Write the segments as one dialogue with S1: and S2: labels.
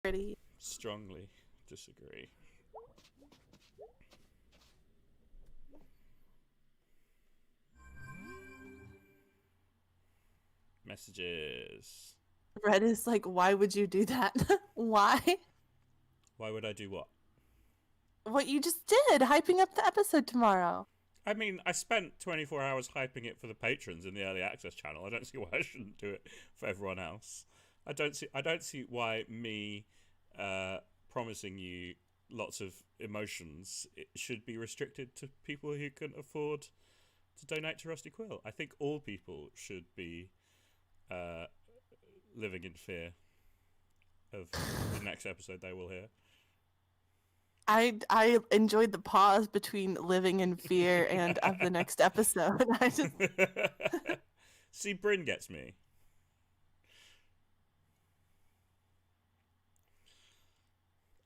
S1: Pretty.
S2: Strongly disagree. Messages.
S1: Red is like, why would you do that? Why?
S2: Why would I do what?
S1: What you just did, hyping up the episode tomorrow.
S2: I mean, I spent 24 hours hyping it for the patrons in the early access channel. I don't see why I shouldn't do it for everyone else. I don't see why me promising you lots of emotions it should be restricted to people who can afford to donate to Rusty Quill. I think all people should be living in fear of the next episode they will hear.
S1: I enjoyed the pause between living in fear and of the next episode. I just
S2: See, Bryn gets me.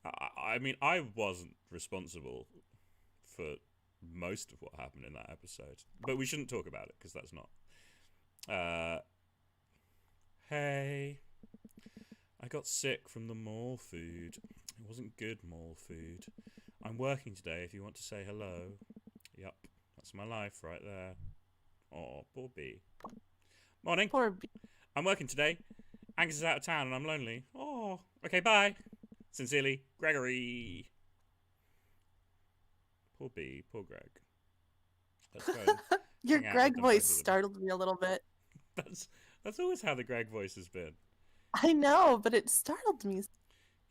S2: I mean, I wasn't responsible for most of what happened in that episode, but we shouldn't talk about it because that's not. Hey, I got sick from the mall food. It wasn't good mall food. I'm working today if you want to say hello. Yup, that's my life right there. Oh, poor B. Morning.
S1: poor B.
S2: I'm working today. Angus is out of town and I'm lonely. Oh, okay, bye. Sincerely, Gregory. Poor B, poor Greg. Let's go.
S1: Your
S2: hang out
S1: Greg
S2: with them,
S1: voice
S2: both of them.
S1: startled me a little bit.
S2: That's always how the Greg voice has been.
S1: I know, but it startled me.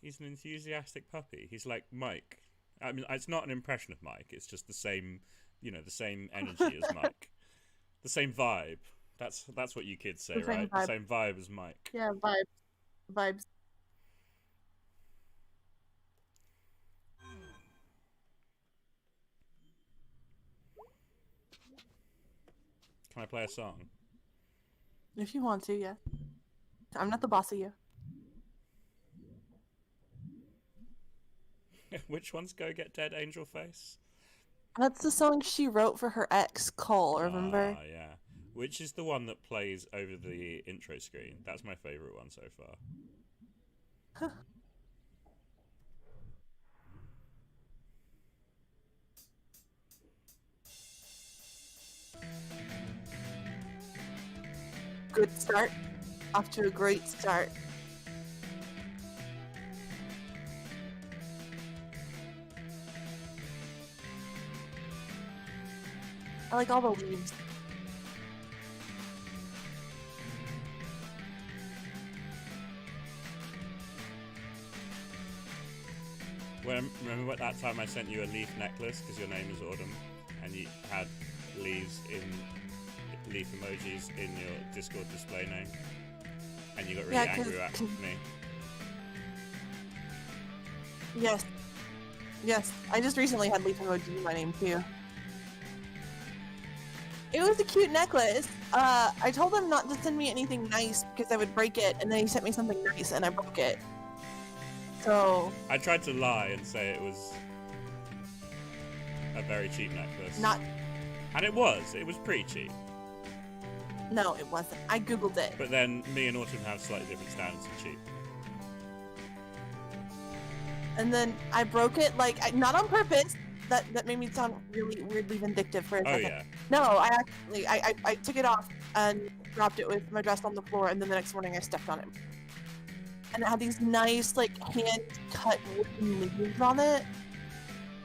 S2: He's an enthusiastic puppy. He's like Mike. I mean, it's not an impression of Mike. It's just the same, the same energy as Mike, the same vibe. That's what you kids say,
S1: The same
S2: right?
S1: vibe.
S2: The same vibe as Mike.
S1: Yeah, vibes.
S2: Can I play a song?
S1: If you want to, yeah. I'm not the boss of you.
S2: Which one's Go Get Dead Angel Face?
S1: That's the song she wrote for her ex, Cole, remember?
S2: Ah, yeah. Which is the one that plays over the intro screen? That's my favourite one so far.
S1: Good start. Off to a great start. I like all the leaves.
S2: Remember what that time I sent you a leaf necklace because your name is Autumn, and you had leaves in leaf emojis in your Discord display name, and you got really angry at me.
S1: Yes. Yes. I just recently had leaf emoji in my name too. It was a cute necklace. I told him not to send me anything nice because I would break it, and then he sent me something nice and I broke it. So
S2: I tried to lie and say it was a very cheap necklace. And it was pretty cheap.
S1: No, it wasn't. I googled it.
S2: But then me and Autumn have slightly different standards of cheap.
S1: And then I broke it, like, not on purpose. That made me sound really weirdly vindictive for a second.
S2: Yeah.
S1: No, I actually, I took it off and dropped it with my dress on the floor, and then the next morning I stepped on it. And it had these nice, like, hand-cut wooden leaves on it.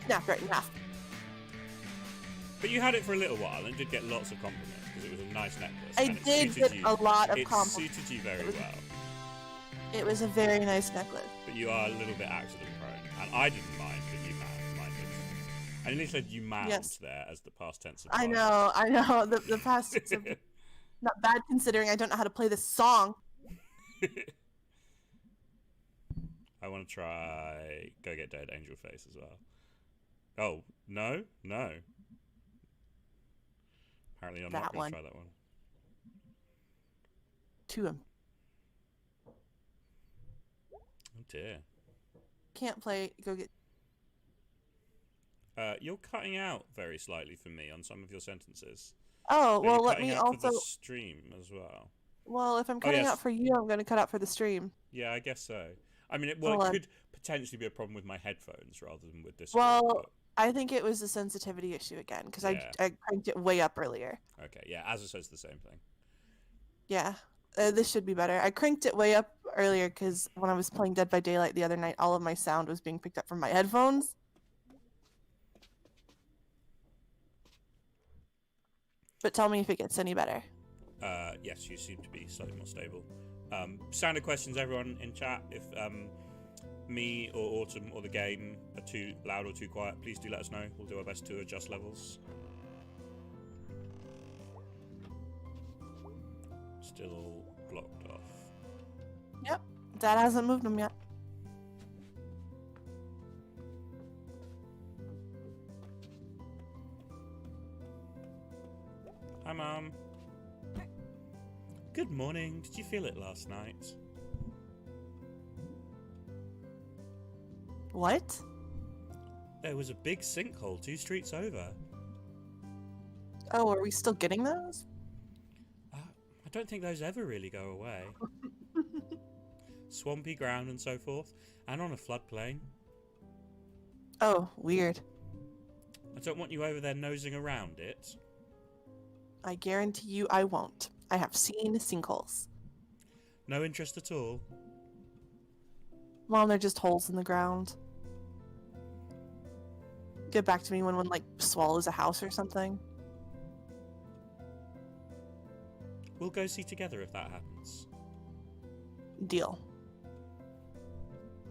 S1: Snapped right in half.
S2: But you had it for a little while and did get lots of compliments because it was a nice necklace.
S1: I
S2: and
S1: did get a lot of compliments.
S2: It suited you very well.
S1: It was a very nice necklace.
S2: But you are a little bit accident prone. And I didn't mind, but you minded. I nearly said you manned there as the past tense of
S1: I know. The past tense of not bad considering I don't know how to play this song.
S2: I want to try Go Get Dead Angel Face as well. Oh, no? No. Apparently I'm not going to try that one.
S1: To him.
S2: Oh dear.
S1: Can't play Go Get...
S2: You're cutting out very slightly for me on some of your sentences.
S1: Oh, well, let me also...
S2: for the stream as well.
S1: Well, if I'm cutting out for you, I'm going to cut out for the stream.
S2: Yeah, I guess so. I mean,
S1: Hold
S2: it
S1: on.
S2: could potentially be a problem with my headphones rather than with this.
S1: Well, I think it was a sensitivity issue again because
S2: Yeah.
S1: I cranked it way up earlier.
S2: Okay, yeah, Azza says the same thing.
S1: Yeah, this should be better. I cranked it way up earlier because when I was playing Dead by Daylight the other night, all of my sound was being picked up from my headphones. But tell me if it gets any better.
S2: Yes, you seem to be slightly more stable. Standard questions, everyone in chat. If me or Autumn or the game are too loud or too quiet, please do let us know. We'll do our best to adjust levels. Still all blocked off.
S1: Yep, Dad hasn't moved them yet.
S2: Hi, Mum. Good morning. Did you feel it last night?
S1: What?
S2: There was a big sinkhole 2 streets over.
S1: Oh, are we still getting those?
S2: I don't think those ever really go away. Swampy ground and so forth, and on a floodplain.
S1: Oh, weird.
S2: I don't want you over there nosing around it.
S1: I guarantee you I won't. I have seen sinkholes.
S2: No interest at all.
S1: Mom, they're just holes in the ground. Get back to me when one, like, swallows a house or something.
S2: We'll go see together if that happens.
S1: Deal.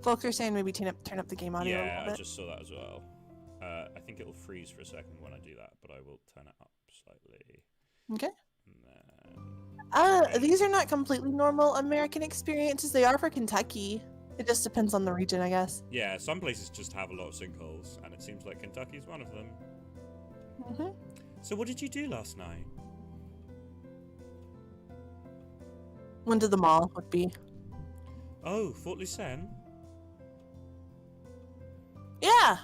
S1: Folks are saying maybe turn up the game audio a
S2: Yeah,
S1: little bit.
S2: I just saw that as well. I think it'll freeze for a second when I do that, but I will turn it up slightly.
S1: Okay.
S2: And then...
S1: These are not completely normal American experiences. They are for Kentucky. It just depends on the region, I guess.
S2: Yeah, some places just have a lot of sinkholes, and it seems like Kentucky's one of them.
S1: Mm-hmm.
S2: So what did you do last night?
S1: Went to the mall would be.
S2: Oh, Fort Lucerne?
S1: Yeah!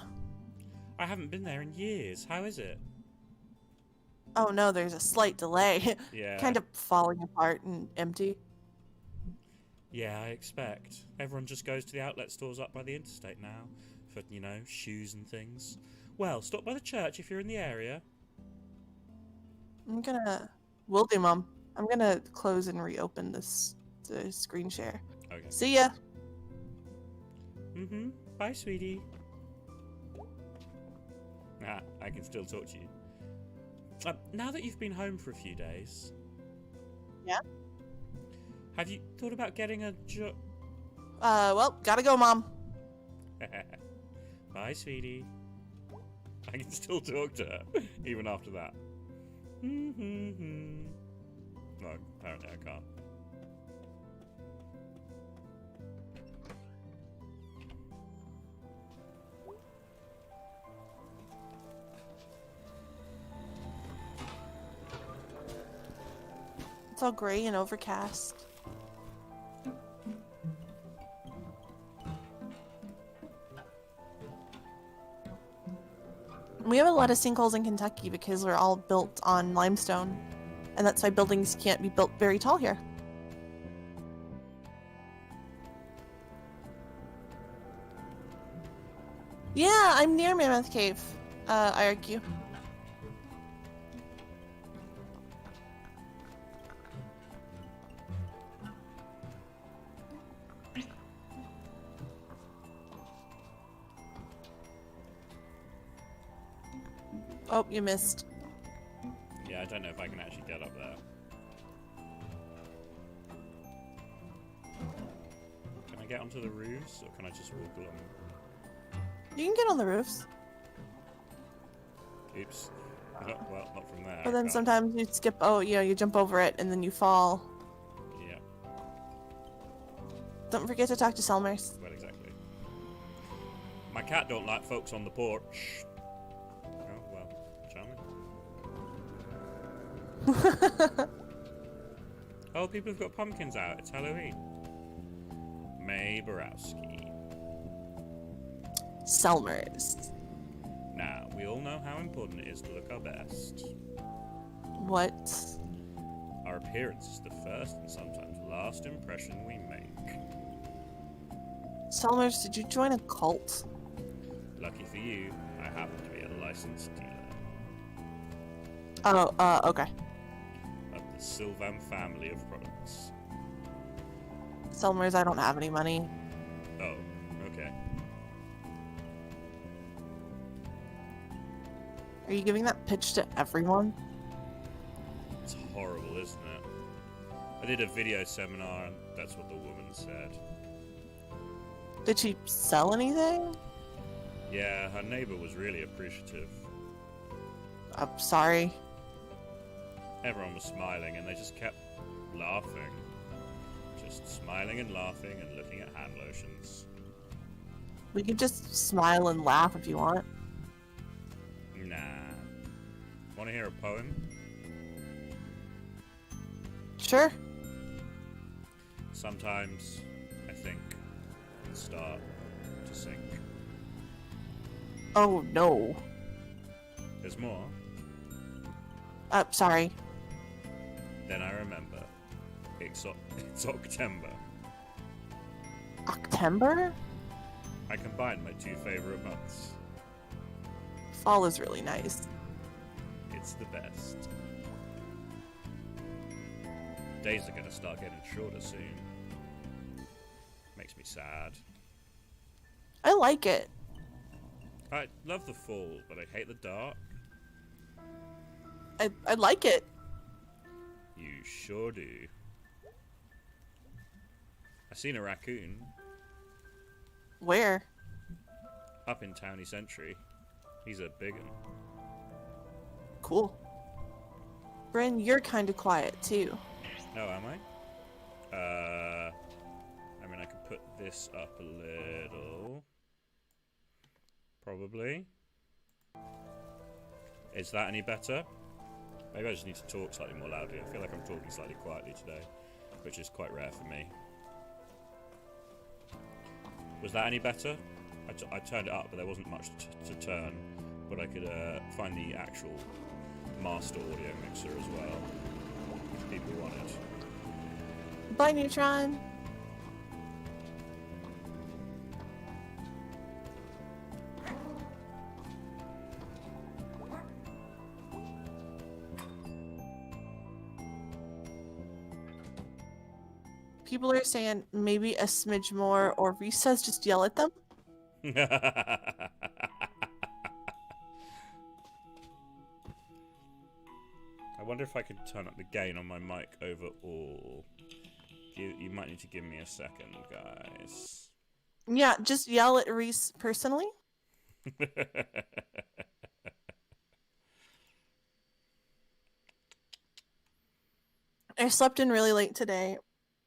S2: I haven't been there in years. How is it?
S1: Oh no, there's a slight delay.
S2: Yeah.
S1: Kind of falling apart and empty.
S2: Yeah, I expect. Everyone just goes to the outlet stores up by the interstate now for, you know, shoes and things. Well, stop by the church if you're in the area.
S1: Will do, Mom. I'm gonna close and reopen the screen share.
S2: Okay.
S1: See ya!
S2: Mm-hmm. Bye, sweetie. Ah, I can still talk to you. Now that you've been home for a few days...
S1: Yeah?
S2: Have you thought about getting a job?
S1: Well, gotta go, Mom.
S2: Bye, sweetie. I can still talk to her, even after that. No, apparently I can't.
S1: It's all gray and overcast. We have a lot of sinkholes in Kentucky because we're all built on limestone, and that's why buildings can't be built very tall here. Yeah, I'm near Mammoth Cave, IRQ. Oh, you missed.
S2: Yeah, I don't know if I can actually get up there. Can I get onto the roofs, or can I just walk along?
S1: You can get on the roofs.
S2: Oops. Well, not from there.
S1: But then sometimes you skip, you jump over it and then you fall.
S2: Yeah.
S1: Don't forget to talk to Selmers.
S2: Well, exactly. My cat don't like folks on the porch. Oh, well, charming. Oh, people have got pumpkins out. It's Halloween. May Borowski.
S1: Selmers.
S2: Now, we all know how important it is to look our best.
S1: What?
S2: Our appearance is the first and sometimes last impression we make.
S1: Selmers, did you join a cult?
S2: Lucky for you, I happen to be a licensed dealer
S1: Oh, okay.
S2: of the Sylvan family of products.
S1: Selmers, I don't have any money.
S2: Oh, okay.
S1: Are you giving that pitch to everyone?
S2: It's horrible, isn't it? I did a video seminar and that's what the woman said.
S1: Did she sell anything?
S2: Yeah, her neighbor was really appreciative.
S1: I'm sorry.
S2: Everyone was smiling and they just kept laughing. Just smiling and laughing and looking at hand lotions.
S1: We could just smile and laugh if you want.
S2: Nah. Want to hear a poem?
S1: Sure.
S2: Sometimes I think and start to sink.
S1: Oh, no.
S2: There's more.
S1: Sorry.
S2: Then I remember. It's October.
S1: October?
S2: I combined my two favorite months.
S1: Fall is really nice.
S2: It's the best. Days are gonna start getting shorter soon. Makes me sad.
S1: I like it.
S2: I love the fall, but I hate the dark.
S1: I like it.
S2: You sure do. I seen a raccoon
S1: Where?
S2: up in Townie Century. He's a big one.
S1: Cool. Bryn, you're kind of quiet too.
S2: Oh, am I? I mean, I could put this up a little. Probably. Is that any better? Maybe I just need to talk slightly more loudly. I feel like I'm talking slightly quietly today, which is quite rare for me. Was that any better? I turned it up, but there wasn't much to turn. But I could find the actual master audio mixer as well, if people wanted.
S1: Bye, Neutron. People are saying maybe a smidge more, or Reese says just yell at them.
S2: I wonder if I could turn up the gain on my mic overall. You might need to give me a second, guys.
S1: Yeah, just yell at Reese personally. I slept in really late today,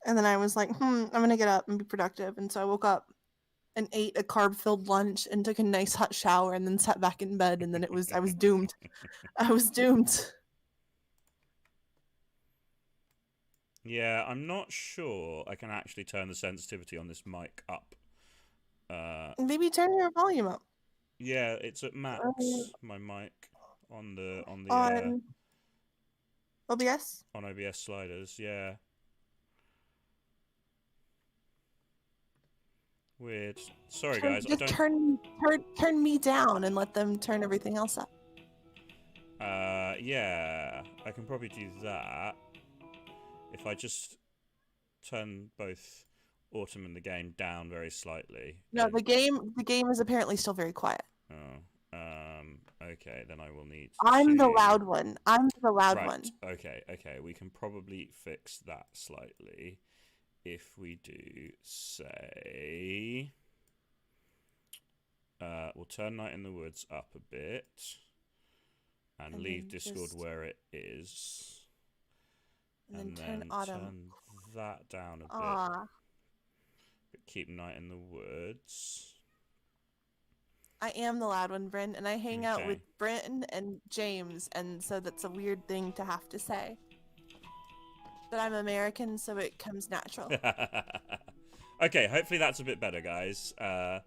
S1: and then I was like, I'm gonna get up and be productive. And so I woke up and ate a carb-filled lunch and took a nice hot shower and then sat back in bed, and then I was doomed. I was doomed.
S2: Yeah, I'm not sure I can actually turn the sensitivity on this mic up.
S1: Maybe turn your volume up.
S2: Yeah, it's at max. My mic on the
S1: On OBS.
S2: On OBS sliders. Yeah. Weird. Sorry, guys.
S1: Just turn me down and let them turn everything else up.
S2: Yeah, I can probably do that. If I just turn both Autumn and the game down very slightly.
S1: No, the game is apparently still very quiet.
S2: Oh, okay, then I will need
S1: I'm the loud one. I'm the loud one.
S2: Okay, we can probably fix that slightly. If we do, say... we'll turn Night in the Woods up a bit. And leave Discord where it is.
S1: And then turn Autumn.
S2: Turn that down a bit. But keep Night in the Woods.
S1: I am the loud one, Bryn, and I hang out with Bryn and James, and so that's a weird thing to have to say. But I'm American, so it comes natural.
S2: Okay, hopefully that's a bit better, guys. I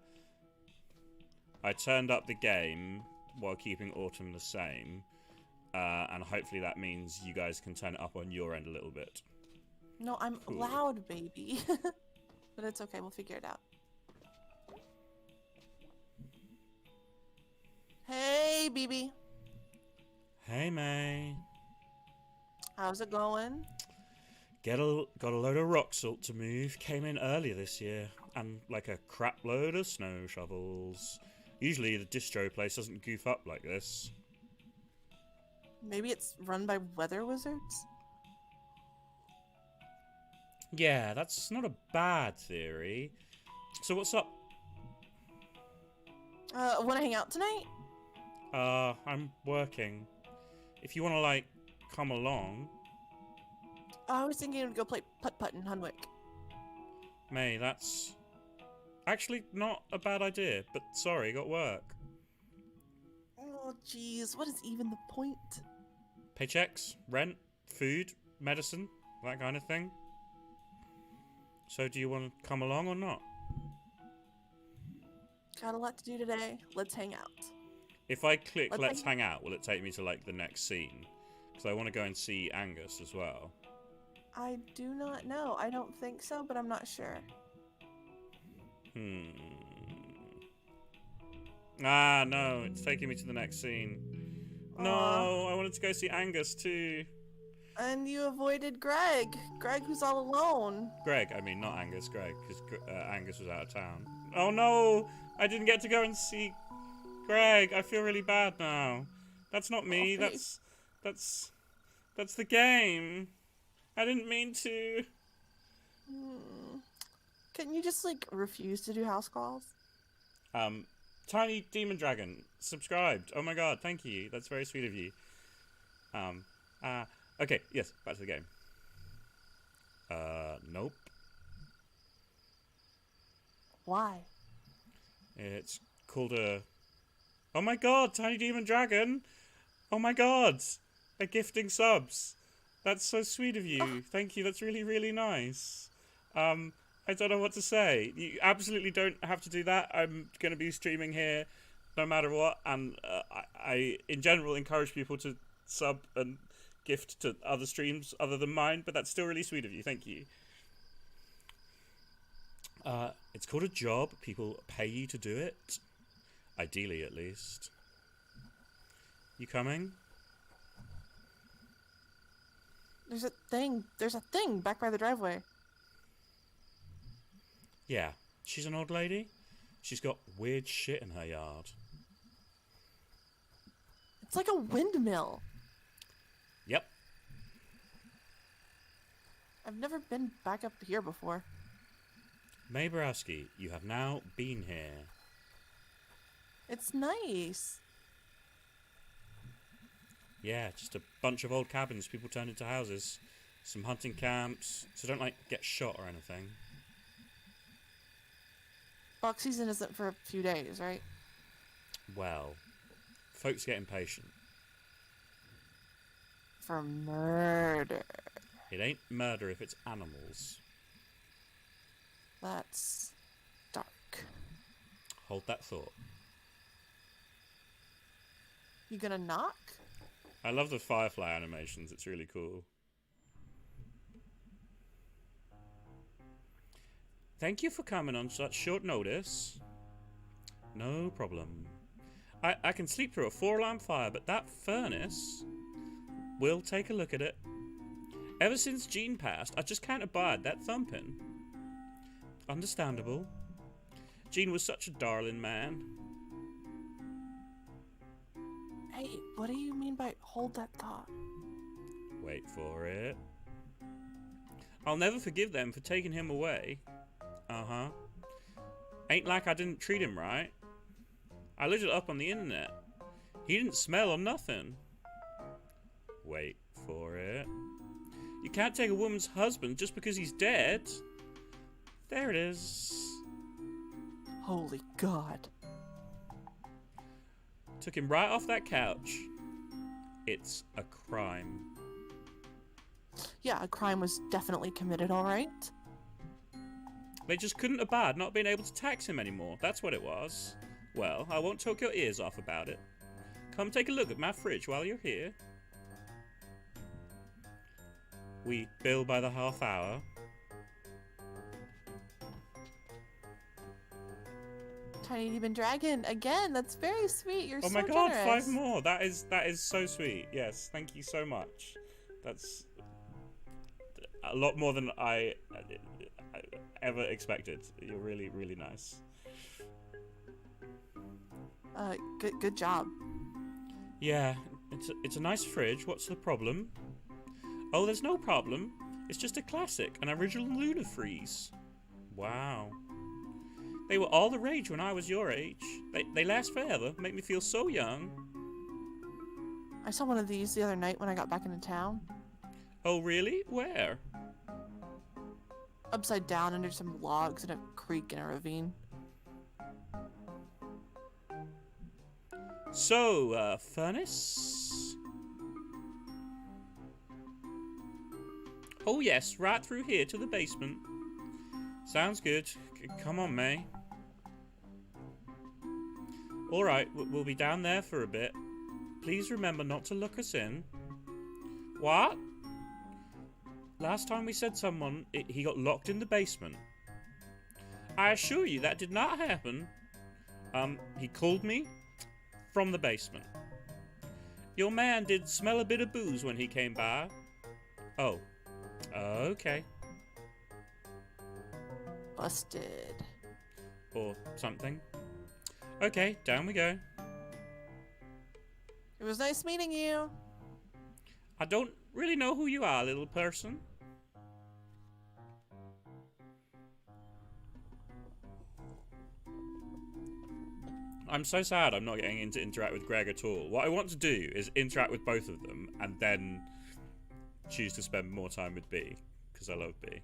S2: turned up the game while keeping Autumn the same. And hopefully that means you guys can turn it up on your end a little bit.
S1: No, I'm loud, baby. But it's okay, we'll figure it out. BB.
S2: Hey, May.
S1: How's it going?
S2: Got a load of rock salt to move. Came in earlier this year. And like a crap load of snow shovels. Usually the distro place doesn't goof up like this.
S1: Maybe it's run by weather wizards?
S2: Yeah, that's not a bad theory. So what's up?
S1: Wanna hang out tonight?
S2: I'm working. If you wanna, like, come along.
S1: I was thinking to go play putt-putt in Hunwick.
S2: May, that's actually not a bad idea, but sorry, got work.
S1: Oh, jeez, what is even the point?
S2: Paychecks, rent, food, medicine, that kind of thing. So do you want to come along or not?
S1: Got a lot to do today. Let's hang out.
S2: If I click let's hang out, will it take me to, like, the next scene? Because I want to go and see Angus as well.
S1: I do not know. I don't think so, but I'm not sure.
S2: Ah, no, it's taking me to the next scene. No, I wanted to go see Angus too.
S1: And you avoided Greg. Greg who's all alone.
S2: Greg, I mean, not Angus, Greg, because Angus was out of town. Oh no, I didn't get to go and see Greg. I feel really bad now. That's not me.
S1: Okay.
S2: That's the game. I didn't mean to.
S1: Couldn't you just, like, refuse to do house calls?
S2: Tiny Demon Dragon, subscribed. Oh my god, thank you. That's very sweet of you. Okay, yes, back to the game. Nope.
S1: Why?
S2: It's called a... Oh my god, Tiny Demon Dragon! Oh my god! They're gifting subs. That's so sweet of you. Thank you, that's really, really nice. I don't know what to say. You absolutely don't have to do that. I'm going to be streaming here no matter what, and I in general encourage people to sub and gift to other streams other than mine, but that's still really sweet of you. Thank you. It's called a job. People pay you to do it. Ideally, at least. You coming?
S1: There's a thing back by the driveway.
S2: Yeah, she's an old lady. She's got weird shit in her yard.
S1: It's like a windmill.
S2: Yep.
S1: I've never been back up here before.
S2: May Borowski, you have now been here.
S1: It's nice.
S2: Yeah, just a bunch of old cabins people turned into houses. Some hunting camps, so don't, like, get shot or anything.
S1: Box season isn't for a few days, right?
S2: Well, folks get impatient.
S1: For murder.
S2: It ain't murder if it's animals.
S1: That's dark.
S2: Hold that thought.
S1: You gonna knock?
S2: I love the firefly animations, it's really cool. Thank you for coming on such short notice. No problem. I can sleep through a 4-alarm fire, but that furnace... We'll take a look at it. Ever since Jean passed, I just can't abide that thumping. Understandable. Jean was such a darling, man.
S1: Hey, what do you mean by hold that thought?
S2: Wait for it. I'll never forgive them for taking him away. Uh-huh. Ain't like I didn't treat him right. I looked it up on the internet. He didn't smell or nothing. Wait for it. You can't take a woman's husband just because he's dead. There it is.
S1: Holy God.
S2: Took him right off that couch. It's a crime.
S1: Yeah, a crime was definitely committed, alright?
S2: They just couldn't abide not being able to tax him anymore. That's what it was. Well, I won't talk your ears off about it. Come take a look at my fridge while you're here. We bill by the half hour.
S1: tiny demon dragon again. That's very sweet. You're
S2: Oh
S1: so
S2: my god,
S1: generous.
S2: 5 more. That is so sweet. Yes, thank you so much. That's a lot more than I ever expected. You're really, really nice.
S1: Good job.
S2: Yeah, it's a nice fridge. What's the problem? Oh, there's no problem. It's just a classic, an original Lunar Freeze. Wow. They were all the rage when I was your age. They last forever, make me feel so young.
S1: I saw one of these the other night when I got back into town.
S2: Oh, really? Where?
S1: Upside down under some logs in a creek in a ravine.
S2: So, furnace? Oh yes, right through here to the basement. Sounds good. Come on, May. Alright, we'll be down there for a bit. Please remember not to look us in. What? Last time we said someone, he got locked in the basement. I assure you that did not happen. He called me from the basement. Your man did smell a bit of booze when he came by. Oh. Okay.
S1: Busted.
S2: Or something. Okay, down we go.
S1: It was nice meeting you.
S2: I don't really know who you are, little person. I'm so sad I'm not getting to interact with Greg at all. What I want to do is interact with both of them and then choose to spend more time with B, because I love B.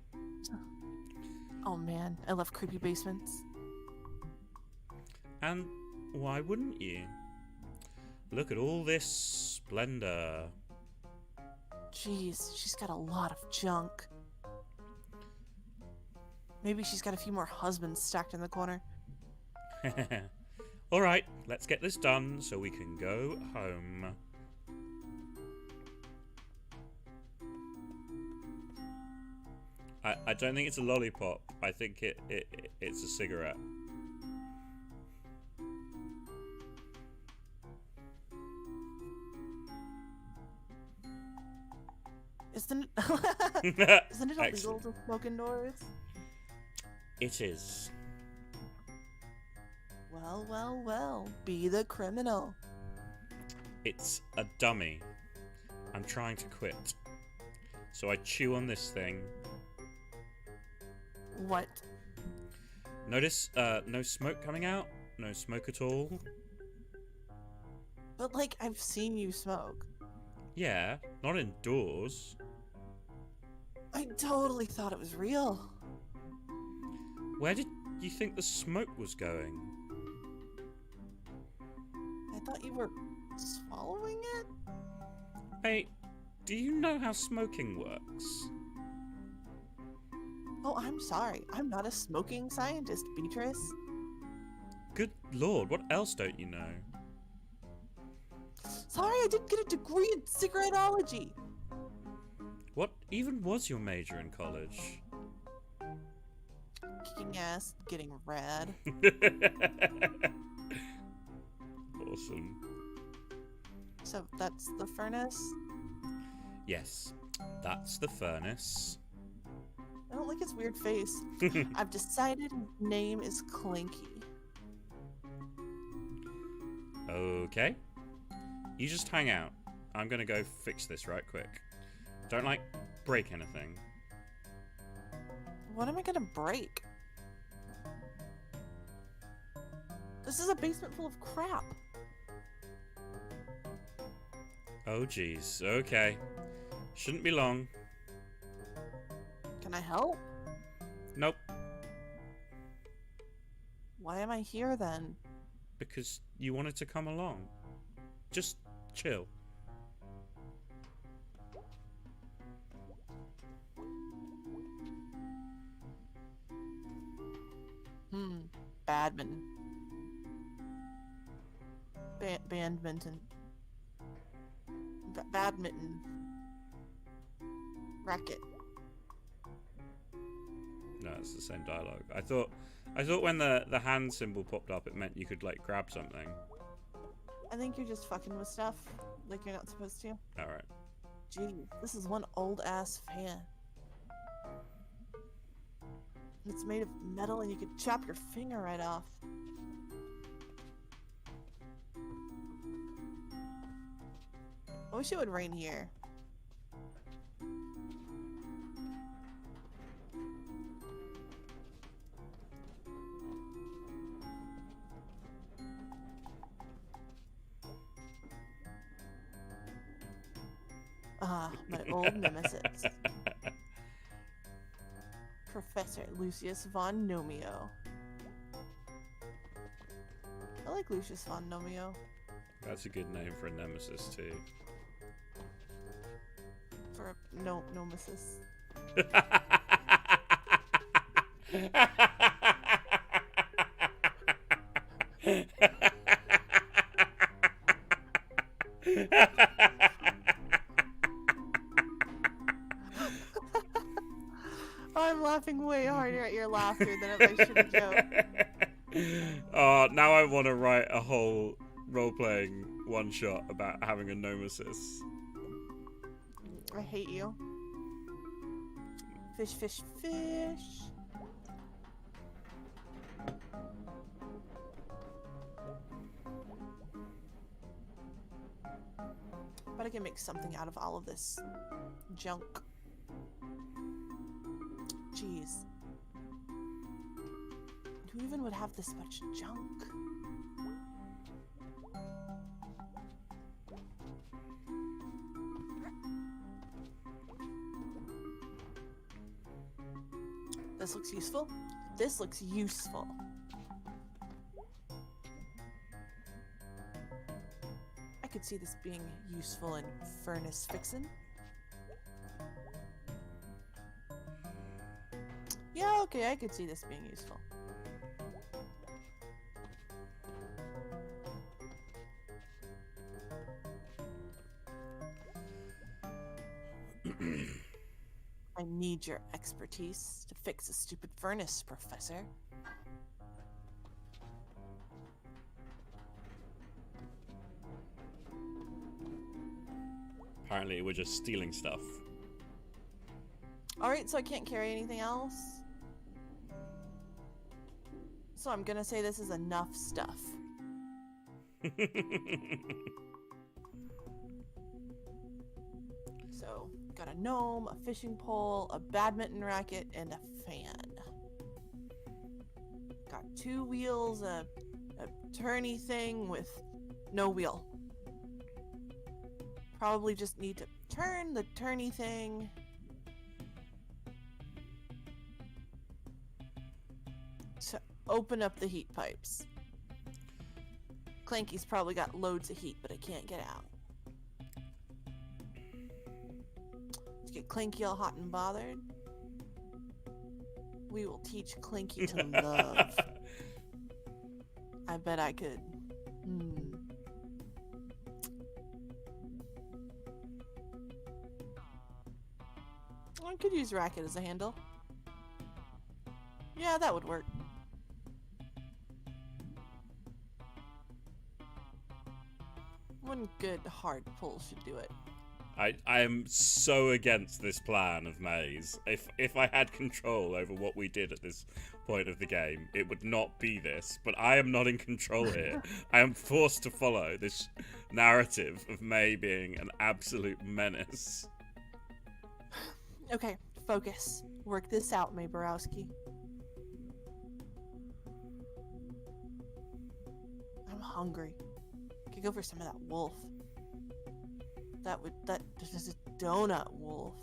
S1: Oh man, I love creepy basements.
S2: And why wouldn't you? Look at all this splendor.
S1: Jeez, she's got a lot of junk. Maybe she's got a few more husbands stacked in the corner.
S2: Alright, let's get this done so we can go home. I don't think it's a lollipop. I think it's a cigarette.
S1: Isn't it illegal
S2: Excellent.
S1: to smoke indoors?
S2: It is.
S1: Well, well, well. Be the criminal.
S2: It's a dummy. I'm trying to quit. So I chew on this thing.
S1: What?
S2: Notice, no smoke coming out? No smoke at all?
S1: But like, I've seen you smoke.
S2: Yeah, not indoors.
S1: I totally thought it was real.
S2: Where did you think the smoke was going?
S1: I thought you were swallowing it?
S2: Hey, do you know how smoking works?
S1: Oh, I'm sorry. I'm not a smoking scientist, Beatrice.
S2: Good lord, what else don't you know?
S1: Sorry, I didn't get a degree in cigaretteology.
S2: What even was your major in college?
S1: Kicking ass, getting rad.
S2: Awesome.
S1: So that's the furnace?
S2: Yes, that's the furnace.
S1: I don't like his weird face. I've decided his name is Clinky.
S2: Okay. You just hang out. I'm gonna go fix this right quick. Don't, like, break anything.
S1: What am I gonna break? This is a basement full of crap.
S2: Oh, jeez. Okay. Shouldn't be long.
S1: Can I help?
S2: Nope.
S1: Why am I here then?
S2: Because you wanted to come along. Just chill.
S1: Badminton. Bandminton. Badminton. Racket.
S2: No, it's the same dialogue. I thought I thought when the hand symbol popped up, it meant you could like grab something.
S1: I think you're just fucking with stuff like you're not supposed to.
S2: All right.
S1: Gee, this is one old ass fan. It's made of metal and you could chop your finger right off. I wish it would rain here. Ah, my old nemesis. Professor Lucius von Nomio. I like Lucius von Nomio.
S2: That's a good name for a nemesis too.
S1: For a nemesis. I'm laughing way harder at your laughter than at my shitty joke.
S2: Now I want to write a whole role-playing one-shot about having a nemesis.
S1: I hate you. Fish, fish, fish. But I can make something out of all of this junk. Jeez. Who even would have this much junk? This looks useful. This looks useful. I could see this being useful in furnace fixin'. Yeah, okay, I could see this being useful. I need your expertise to fix a stupid furnace, Professor.
S2: Apparently we're just stealing stuff.
S1: Alright, so I can't carry anything else. So I'm gonna say this is enough stuff. So, got a gnome, a fishing pole, a badminton racket, and a fan. Got 2 wheels, a turny thing with no wheel. Probably just need to turn the turny thing. To open up the heat pipes. Clanky's probably got loads of heat, but I can't get out. Let's get Clanky all hot and bothered. We will teach Clanky to love. I bet I could. I could use racket as a handle. Yeah, that would work. One good hard pull should do it.
S2: I am so against this plan of May's. If I had control over what we did at this point of the game, it would not be this. But I am not in control here. I am forced to follow this narrative of May being an absolute menace.
S1: Okay, focus. Work this out, May Borowski. I'm hungry. Could go for some of that wolf. That is a donut wolf.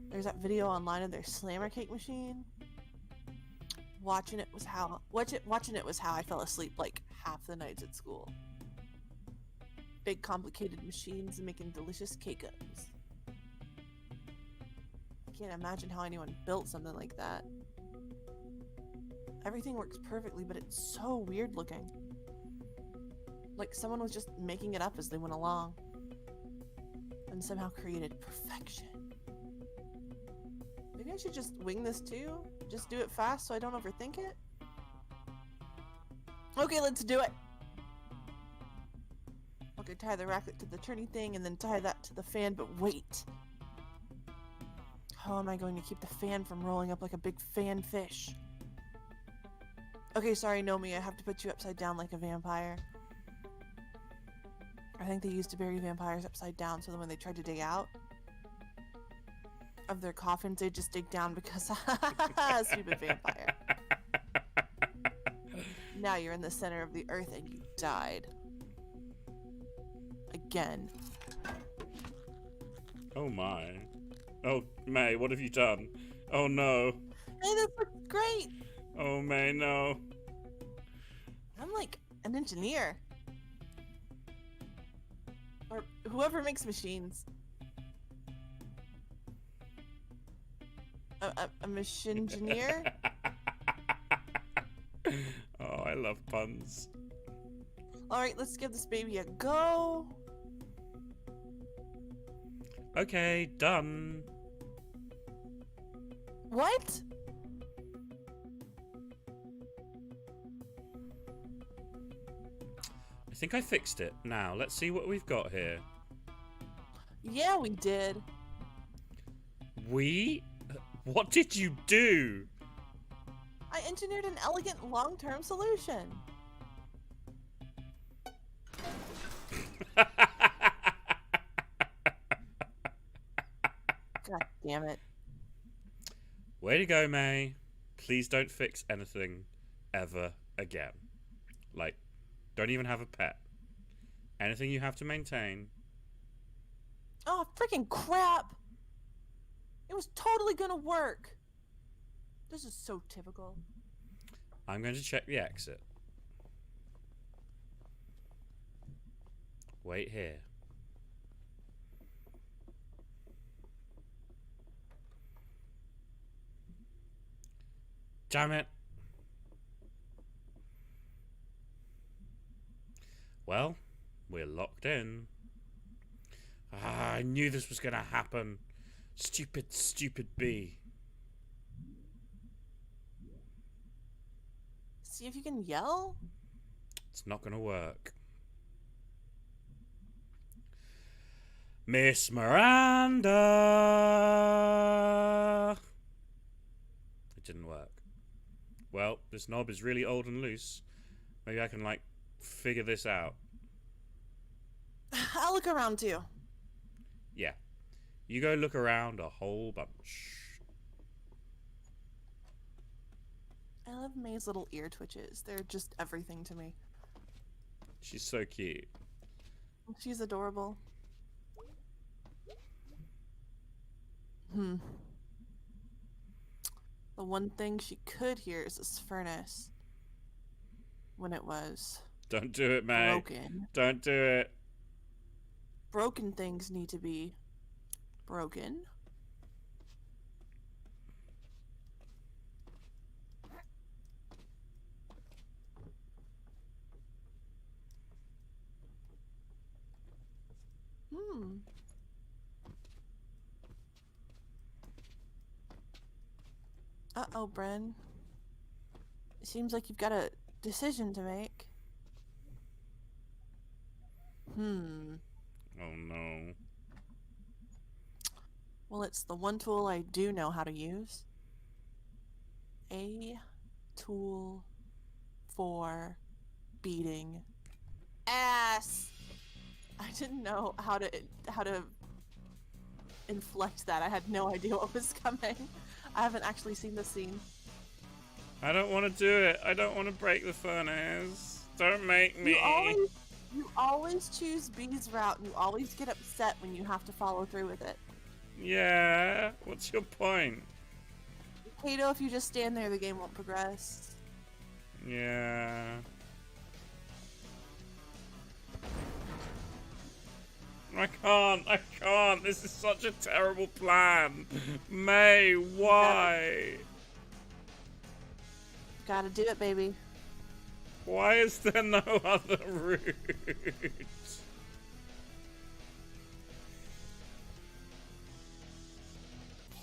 S1: There's that video online of their slammer cake machine. Watching it was how I fell asleep like half the nights at school. Big complicated machines making delicious cake-ups. I can't imagine how anyone built something like that. Everything works perfectly, but it's so weird looking. Like someone was just making it up as they went along. And somehow created perfection. Maybe Maybe I should just wing this too? Just do it fast so I don't overthink it? Okay, let's do it! Okay, tie the racket to the turning thing and then tie that to the fan, but wait! How am I going to keep the fan from rolling up like a big fan fish? Okay, sorry, Nomi, I have to put you upside down like a vampire. I think they used to bury vampires upside down so that when they tried to dig out of their coffins, they'd just dig down because stupid vampire. Now you're in the center of the earth and you died. Again.
S2: Oh my. Oh, May, what have you done? Oh no.
S1: Hey, this looks great!
S2: Oh, May, no.
S1: I'm like an engineer. Or whoever makes machines. A machine engineer?
S2: Oh, I love puns.
S1: Alright, let's give this baby a go.
S2: Okay, done.
S1: What?
S2: I think I fixed it. Now, let's see what we've got here.
S1: Yeah, we did.
S2: We? What did you do?
S1: I engineered an elegant long-term solution. God damn it.
S2: Way to go, May. Please don't fix anything ever again. Like, don't even have a pet. Anything you have to maintain.
S1: Oh, freaking crap! It was totally gonna work. This is so typical.
S2: I'm going to check the exit. Wait here. Damn it. Well, we're locked in. Ah, I knew this was going to happen. Stupid, stupid bee.
S1: See if you can yell?
S2: It's not going to work. Miss Miranda! It didn't work. Well, this knob is really old and loose. Maybe I can, like, figure this out.
S1: I'll look around too.
S2: Yeah. You go look around a whole bunch.
S1: I love May's little ear twitches. They're just everything to me.
S2: She's so cute.
S1: She's adorable. The one thing she could hear is this furnace. When it was
S2: Don't do it, May.
S1: broken.
S2: Don't do it.
S1: Broken things need to be broken. Uh-oh, Bren. It seems like you've got a decision to make.
S2: Oh no.
S1: Well, it's the one tool I do know how to use. A tool for beating ass. I didn't know how to inflect that. I had no idea what was coming. I haven't actually seen the scene.
S2: I don't want to do it. I don't want to break the furnace. Don't make me.
S1: You always choose B's route, and you always get upset when you have to follow through with it.
S2: Yeah. What's your point?
S1: Kato, if you just stand there, the game won't progress.
S2: Yeah. I can't. This is such a terrible plan. May, why?
S1: Gotta do it, baby.
S2: Why is there no other route?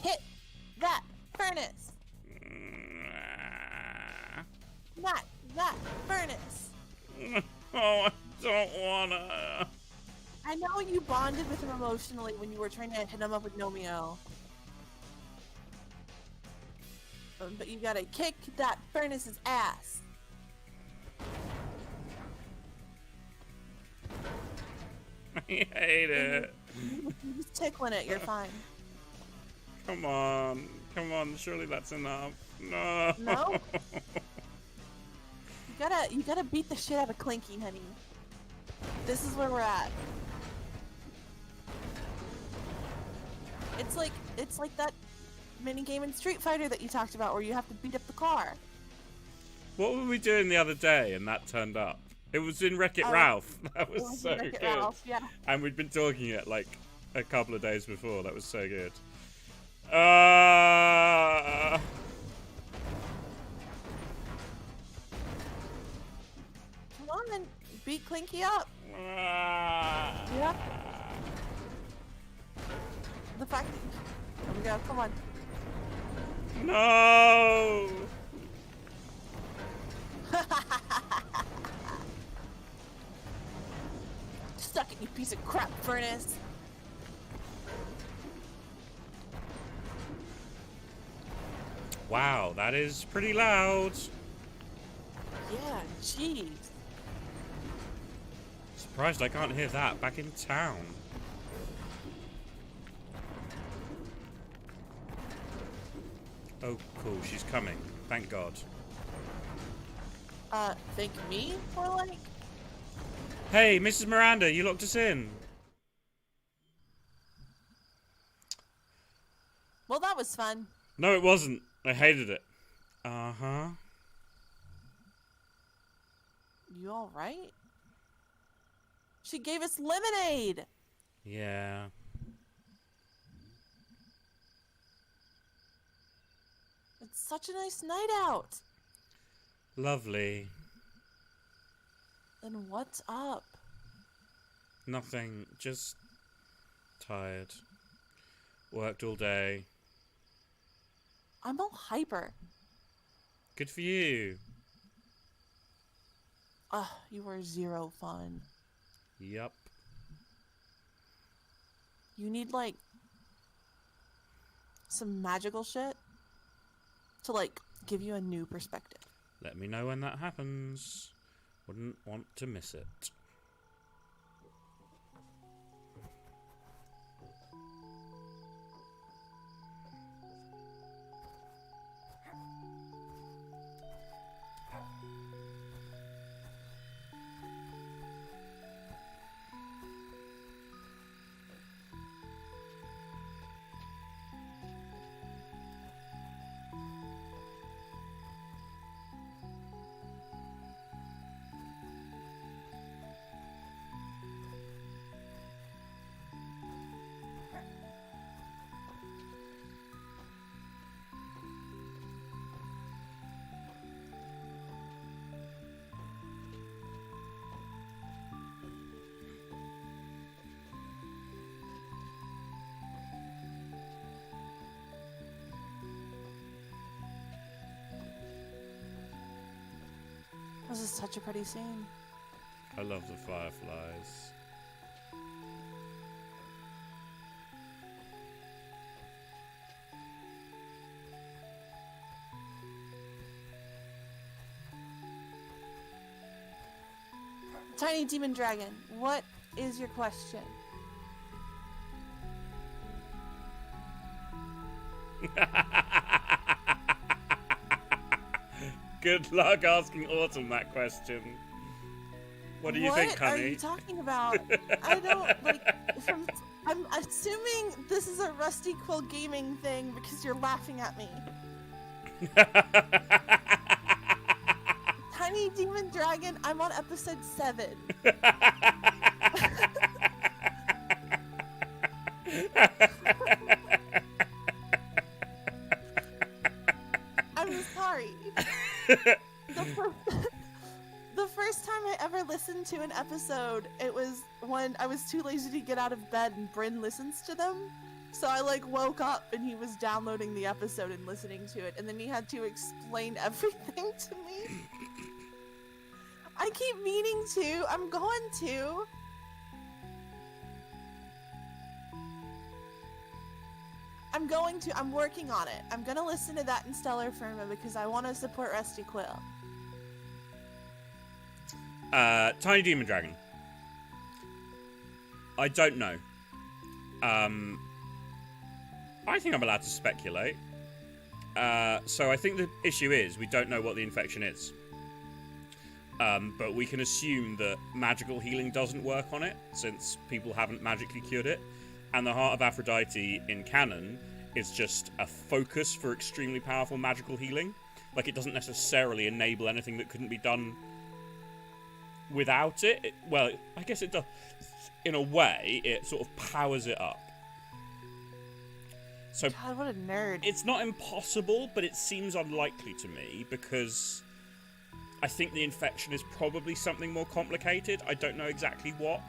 S1: Hit that
S2: I don't wanna.
S1: I know you bonded with him emotionally when you were trying to hit him up with Nomeo. But you gotta kick that furnace's ass.
S2: I hate it.
S1: You're just tickling it, you're fine.
S2: Come on. Come on, surely that's enough. No.
S1: No? You gotta beat the shit out of Clinky, honey. This is where we're at. It's like that mini game in Street Fighter that you talked about where you have to beat up the car.
S2: What were we doing the other day and that turned up? It was in Wreck-It Ralph. That was so
S1: Wreck-It
S2: good.
S1: Ralph, yeah.
S2: And we'd been talking it like a couple of days before. That was so good.
S1: Come on, then beat Clinky up. Yeah. The fact that there we go. Come on.
S2: No.
S1: Suck it, you piece of crap, Furnace.
S2: Wow, that is pretty loud.
S1: Yeah, jeez.
S2: Surprised I can't hear that back in town. Oh, cool, she's coming. Thank God.
S1: Thank me? More like?
S2: Hey, Mrs. Miranda, you locked us in.
S1: Well, that was fun.
S2: No, it wasn't. I hated it. Uh-huh.
S1: You alright? She gave us lemonade!
S2: Yeah.
S1: It's such a nice night out.
S2: Lovely.
S1: Then what's up?
S2: Nothing. Just tired. Worked all day.
S1: I'm all hyper.
S2: Good for you.
S1: Ugh, you were zero fun.
S2: Yup.
S1: You need, like, some magical shit to, like, give you a new perspective.
S2: Let me know when that happens. Wouldn't want to miss it.
S1: This is such a pretty scene.
S2: I love the fireflies.
S1: Tiny Demon Dragon, what is your question?
S2: Good luck asking Autumn that question. What do you think, honey?
S1: What are you talking about? I don't, like, I'm assuming this is a Rusty Quill Gaming thing because you're laughing at me. Tiny Demon Dragon, I'm on episode 7. I'm sorry. The first time I ever listened to an episode, it was when I was too lazy to get out of bed and Bryn listens to them. So I like woke up and he was downloading the episode and listening to it, and then he had to explain everything to me. I keep meaning to. I'm going to. I'm working on it. I'm gonna listen to that in Stellar Firma because I want to support Rusty Quill.
S2: Tiny Demon Dragon. I don't know. I think I'm allowed to speculate. So I think the issue is we don't know what the infection is. But we can assume that magical healing doesn't work on it, since people haven't magically cured it. And the Heart of Aphrodite in canon is just a focus for extremely powerful magical healing. Like, it doesn't necessarily enable anything that couldn't be done without it. Well, I guess it does. In a way, it sort of powers it up. So,
S1: God, what a nerd.
S2: It's not impossible, but it seems unlikely to me, because I think the infection is probably something more complicated. I don't know exactly what.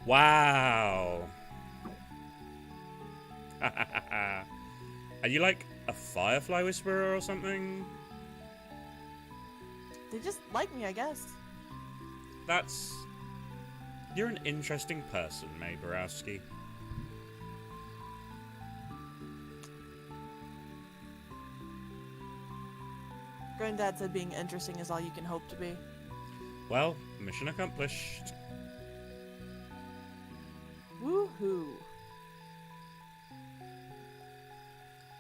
S2: Wow. Are you like a Firefly Whisperer or something?
S1: They just like me, I guess.
S2: You're an interesting person, May Borowski.
S1: Granddad said being interesting is all you can hope to be.
S2: Well, mission accomplished.
S1: Woohoo.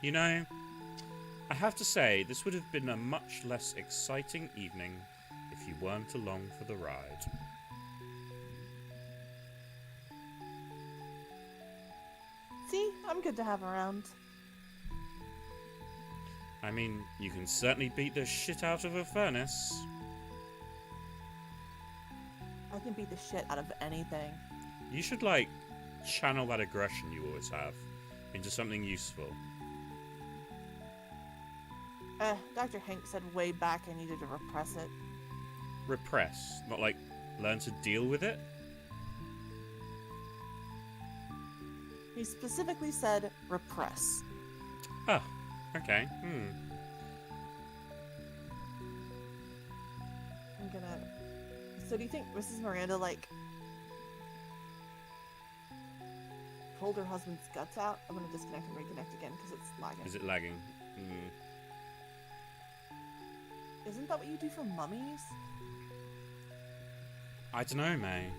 S2: You know, I have to say, this would have been a much less exciting evening if you weren't along for the ride.
S1: See, I'm good to have around.
S2: I mean, you can certainly beat the shit out of a furnace.
S1: I can beat the shit out of anything.
S2: You should, like, channel that aggression you always have into something useful.
S1: Dr. Hank said way back I needed to repress it.
S2: Repress, not like learn to deal with it?
S1: He specifically said repress.
S2: Oh, okay.
S1: I'm gonna... So do you think Mrs. Miranda, like, pulled her husband's guts out? I'm gonna disconnect and reconnect again because it's lagging.
S2: Is it lagging?
S1: Isn't that what you do for mummies?
S2: I don't know, May.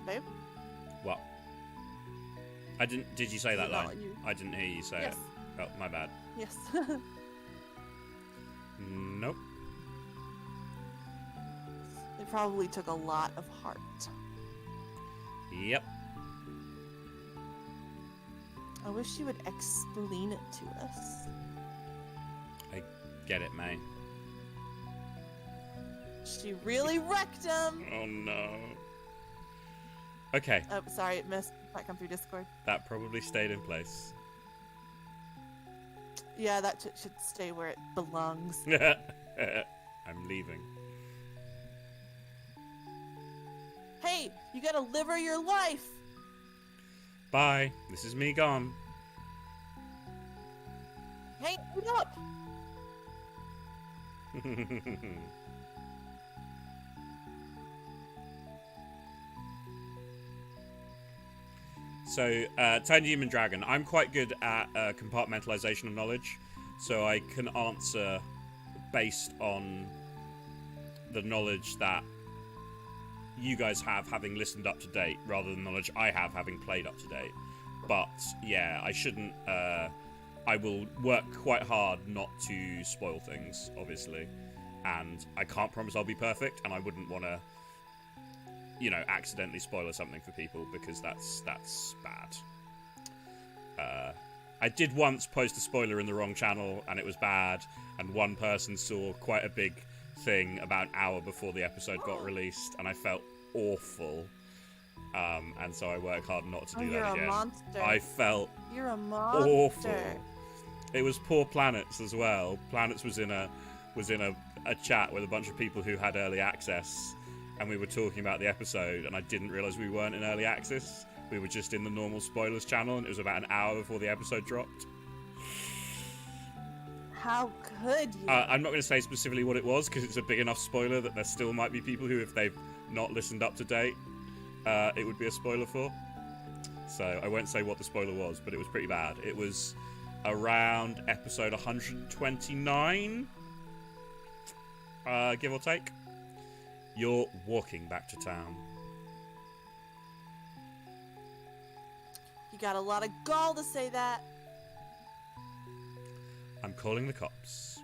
S1: Babe?
S2: What? I didn't. Did you say that
S1: Not
S2: line?
S1: you.
S2: I didn't hear you say
S1: Yes.
S2: it. Oh, my bad.
S1: Yes.
S2: Nope.
S1: It probably took a lot of heart.
S2: Yep.
S1: I wish she would explain it to us.
S2: I get it, May.
S1: She really wrecked him!
S2: Oh no. Okay,
S1: Oh, sorry, it missed. Might come through Discord.
S2: that probably stayed in place.
S1: Yeah, that should stay where it belongs.
S2: I'm leaving.
S1: Hey, you gotta live your life!
S2: Bye. This is me gone.
S1: Hey, get up!
S2: So, Tiny Demon Dragon. I'm quite good at compartmentalization of knowledge, so I can answer based on the knowledge that you guys have, having listened up to date, rather than knowledge I have, having played up to date. But, yeah, I shouldn't... I will work quite hard not to spoil things, obviously. And I can't promise I'll be perfect, and I wouldn't want to... you know, accidentally spoil something for people, because that's bad. I did once post a spoiler in the wrong channel, and it was bad, and one person saw quite a big thing about an hour before the episode got released, and I felt awful. And so I work hard not to do
S1: you're
S2: that again.
S1: a monster.
S2: I felt
S1: You're a monster.
S2: awful. It was poor Planets as well. Planets was in a a chat with a bunch of people who had early access, and we were talking about the episode, and I didn't realise we weren't in early access. We were just in the normal spoilers channel, and it was about an hour before the episode dropped.
S1: How could you?
S2: I'm not going to say specifically what it was, because it's a big enough spoiler that there still might be people who, if they've not listened up to date, it would be a spoiler for. So I won't say what the spoiler was, but it was pretty bad. It was around episode 129, give or take. You're walking back to town.
S1: You got a lot of gall to say that.
S2: I'm calling the cops.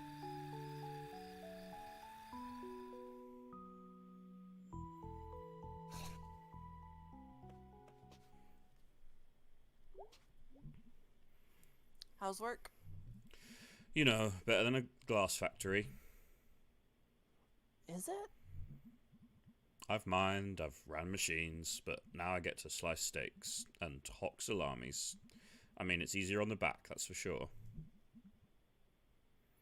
S1: How's work?
S2: You know, better than a glass factory.
S1: Is it?
S2: I've mined, I've ran machines, but now I get to slice steaks and hock salamis. I mean, it's easier on the back, that's for sure.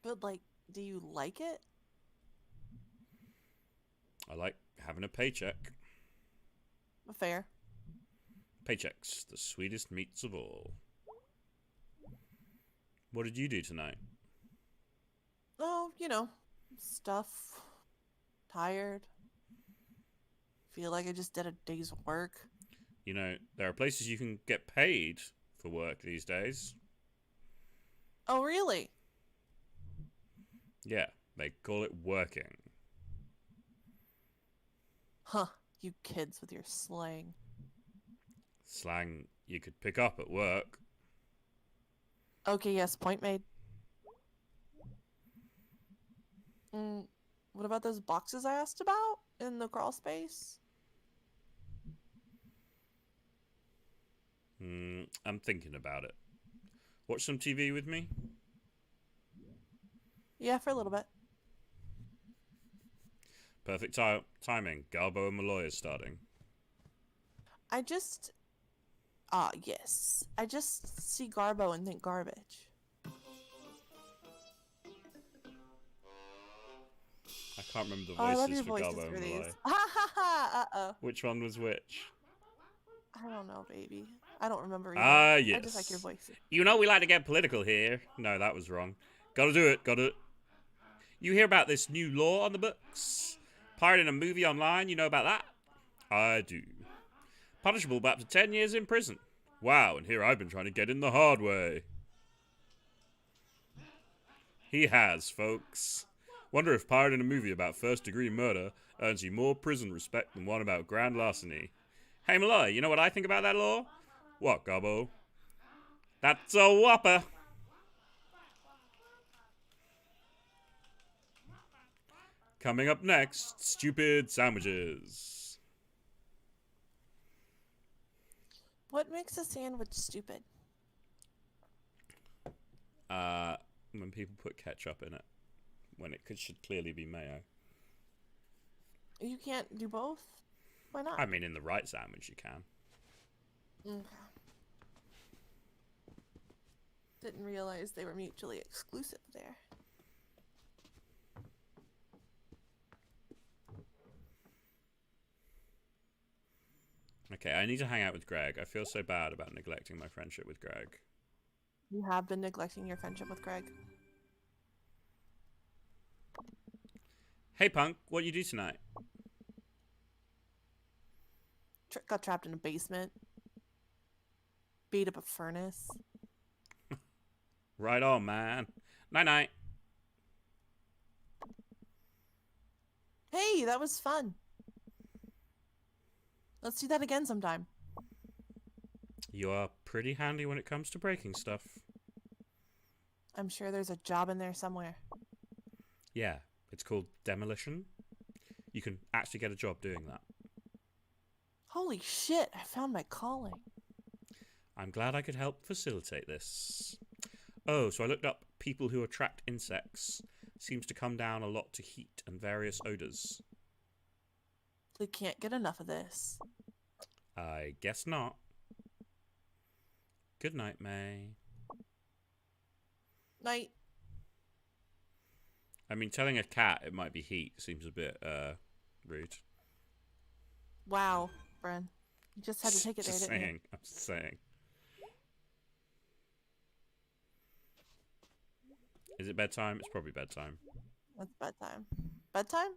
S1: But, like, do you like it?
S2: I like having a paycheck.
S1: Fair.
S2: Paychecks, the sweetest meats of all. What did you do tonight?
S1: Oh, you know, stuff. Tired. Feel like I just did a day's work.
S2: You know, there are places you can get paid for work these days.
S1: Oh, really?
S2: Yeah, they call it working.
S1: Huh, you kids with your slang.
S2: Slang you could pick up at work.
S1: Okay, yes, point made. What about those boxes I asked about in the crawl space?
S2: I'm thinking about it. Watch some TV with me?
S1: Yeah, for a little bit.
S2: Perfect timing. Garbo and Malloy is starting.
S1: Yes. I just see Garbo and think garbage.
S2: I can't remember the
S1: Oh, I love
S2: voices
S1: your
S2: for
S1: voices
S2: Garbo
S1: for
S2: and
S1: these.
S2: Malloy.
S1: Ha ha ha! Uh-oh.
S2: Which one was which?
S1: I don't know, baby. I don't remember either.
S2: Ah, yes.
S1: I just like your voices.
S2: You know we like to get political here. No, that was wrong. Gotta do it, gotta... You hear about this new law on the books? Pirating a movie online, you know about that? I do. Punishable by up to 10 years in prison. Wow, and here I've been trying to get in the hard way. He has, folks. Wonder if pirating a movie about first-degree murder earns you more prison respect than one about grand larceny. Hey, Malloy, you know what I think about that law? What, Garbo? That's a whopper! Coming up next, stupid sandwiches.
S1: What makes a sandwich stupid?
S2: When people put ketchup in it. When it should clearly be mayo.
S1: You can't do both? Why not?
S2: I mean, in the right sandwich you can.
S1: Okay. Didn't realize they were mutually exclusive there.
S2: Okay, I need to hang out with Greg. I feel so bad about neglecting my friendship with Greg.
S1: You have been neglecting your friendship with Greg.
S2: Hey, punk, what you do tonight?
S1: Got trapped in a basement. Beat up a furnace.
S2: Right on, man. Night-night.
S1: Hey, that was fun. Let's do that again sometime.
S2: You are pretty handy when it comes to breaking stuff.
S1: I'm sure there's a job in there somewhere.
S2: Yeah, it's called demolition. You can actually get a job doing that.
S1: Holy shit, I found my calling.
S2: I'm glad I could help facilitate this. Oh, so I looked up people who attract insects. Seems to come down a lot to heat and various odors.
S1: We can't get enough of this.
S2: I guess not. Good night, May.
S1: Night.
S2: I mean, telling a cat it might be heat seems a bit rude.
S1: Wow, Bren. You just had to take it there,
S2: Just
S1: didn't you?
S2: saying. I'm just saying. Is it bedtime? It's probably bedtime.
S1: It's bedtime. Bedtime?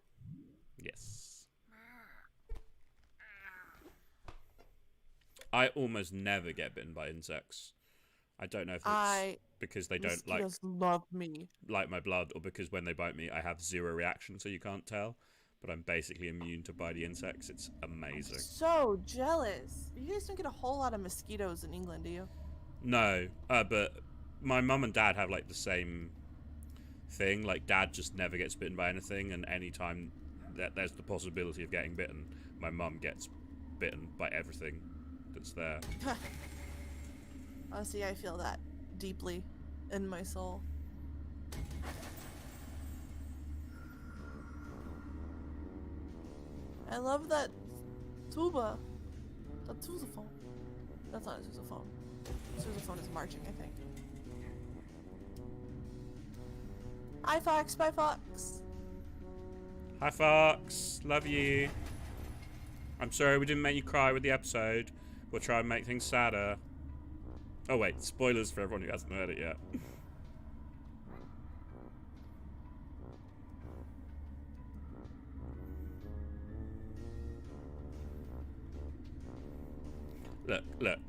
S2: Yes. I almost never get bitten by insects. I don't know if it's because they don't
S1: love me.
S2: like my blood, or because when they bite me, I have zero reaction, so you can't tell. But I'm basically immune to bitey insects. It's amazing.
S1: So jealous. You guys don't get a whole lot of mosquitoes in England, do you?
S2: No, but my mum and dad have like the same thing. Like, dad just never gets bitten by anything, and anytime that there's the possibility of getting bitten, my mum gets bitten by everything that's there.
S1: Honestly, I feel that deeply in my soul. I love that tuba. That sousaphone. That's not a sousaphone. Sousaphone is marching, I think. Hi, Fox. Bye, Fox.
S2: Hi, Fox. Love you. I'm sorry we didn't make you cry with the episode. We'll try and make things sadder. Oh, wait. Spoilers for everyone who hasn't heard it yet.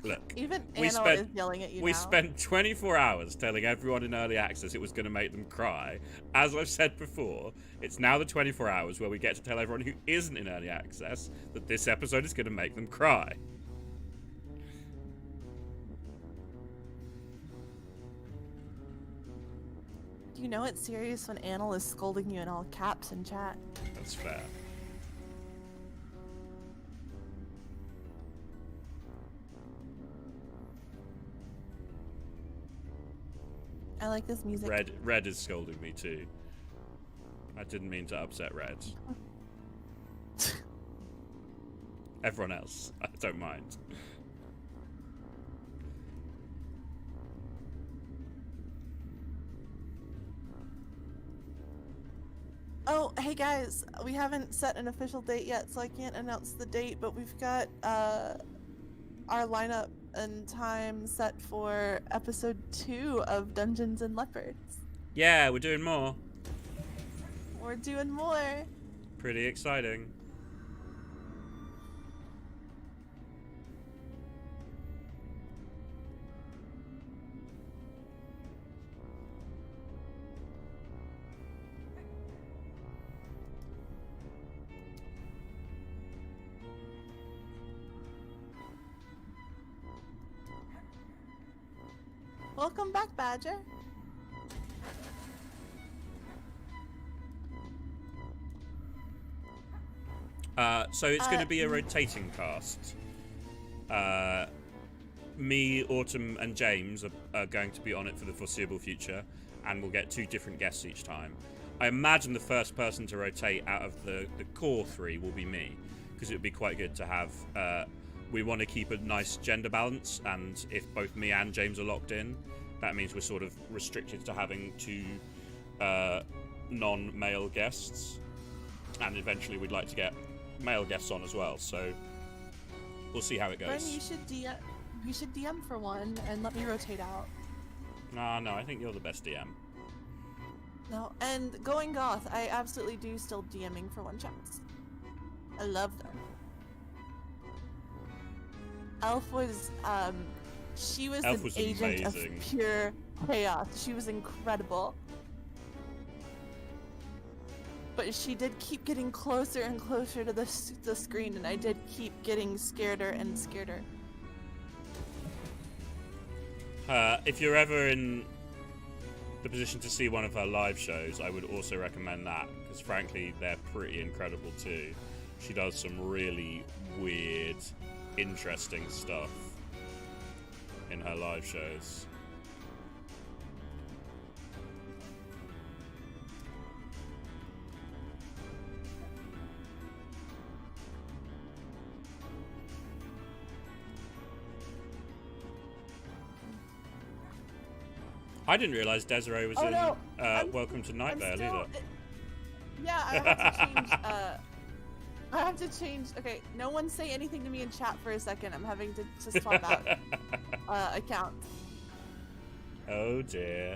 S2: Look.
S1: Even Anna is yelling at you
S2: We
S1: now.
S2: spent 24 hours telling everyone in early access it was going to make them cry. As I've said before, it's now the 24 hours where we get to tell everyone who isn't in early access that this episode is going to make them cry.
S1: Do you know it's serious when Anna is scolding you in all caps in chat?
S2: That's fair.
S1: I like this music.
S2: Red is scolding me too. I didn't mean to upset Red. Everyone else, I don't mind.
S1: Oh, hey guys, we haven't set an official date yet, so I can't announce the date, but we've got our lineup and time set for episode 2 of Dungeons and Leopards.
S2: Yeah, we're doing more.
S1: We're doing more.
S2: Pretty exciting.
S1: Welcome back, Badger.
S2: So it's going to be a rotating cast. Me, Autumn, and James are going to be on it for the foreseeable future, and we'll get 2 different guests each time. I imagine the first person to rotate out of the core 3 will be me, because it would be quite good to have... we want to keep a nice gender balance, and if both me and James are locked in, that means we're sort of restricted to having 2 non-male guests, and eventually we'd like to get male guests on as well, so we'll see how it goes.
S1: Bren, you should DM for one and let me rotate out.
S2: No, I think you're the best DM.
S1: No, and Going Goth, I absolutely do still DMing for one chats. I love them. Elf was, she was
S2: Elf
S1: an
S2: was
S1: agent
S2: amazing.
S1: of pure chaos. She was incredible. But she did keep getting closer and closer to the screen, and I did keep getting scareder and scareder.
S2: If you're ever in the position to see one of her live shows, I would also recommend that, because frankly, they're pretty incredible too. She does some really weird, interesting stuff in her live shows. I didn't realize Desiree was in Welcome to Night Vale either.
S1: Yeah, I have to change. I have to change. Okay, no one say anything to me in chat for a second. I'm having to swap out accounts.
S2: Oh dear.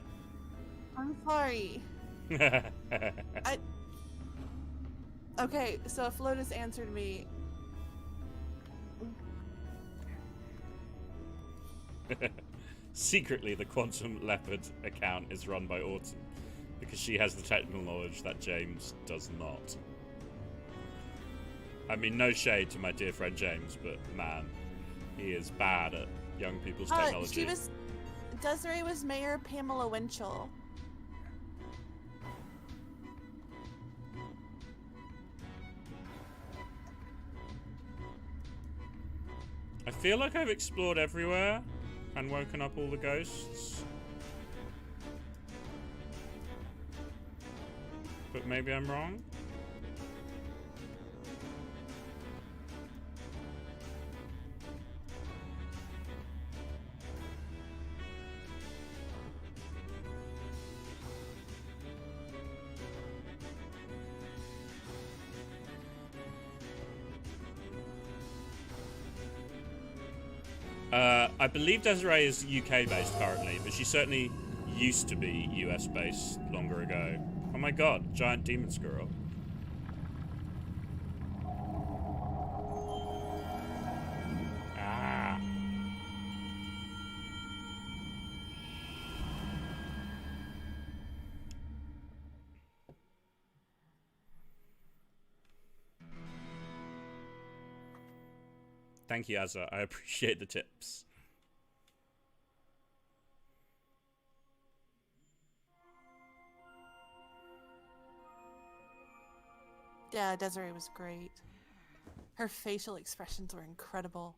S1: I'm sorry. Okay, so if Lotus answered me.
S2: Secretly, the Quantum Leopard account is run by Autumn because she has the technical knowledge that James does not. I mean, no shade to my dear friend James, but man, he is bad at young people's technology.
S1: Desiree was Mayor Pamela Winchell.
S2: I feel like I've explored everywhere and woken up all the ghosts. But maybe I'm wrong? I believe Desiree is UK based currently, but she certainly used to be US based longer ago. Oh my god, giant demon squirrel. Ah. Thank you, Azza. I appreciate the tips.
S1: Yeah, Desiree was great. Her facial expressions were incredible.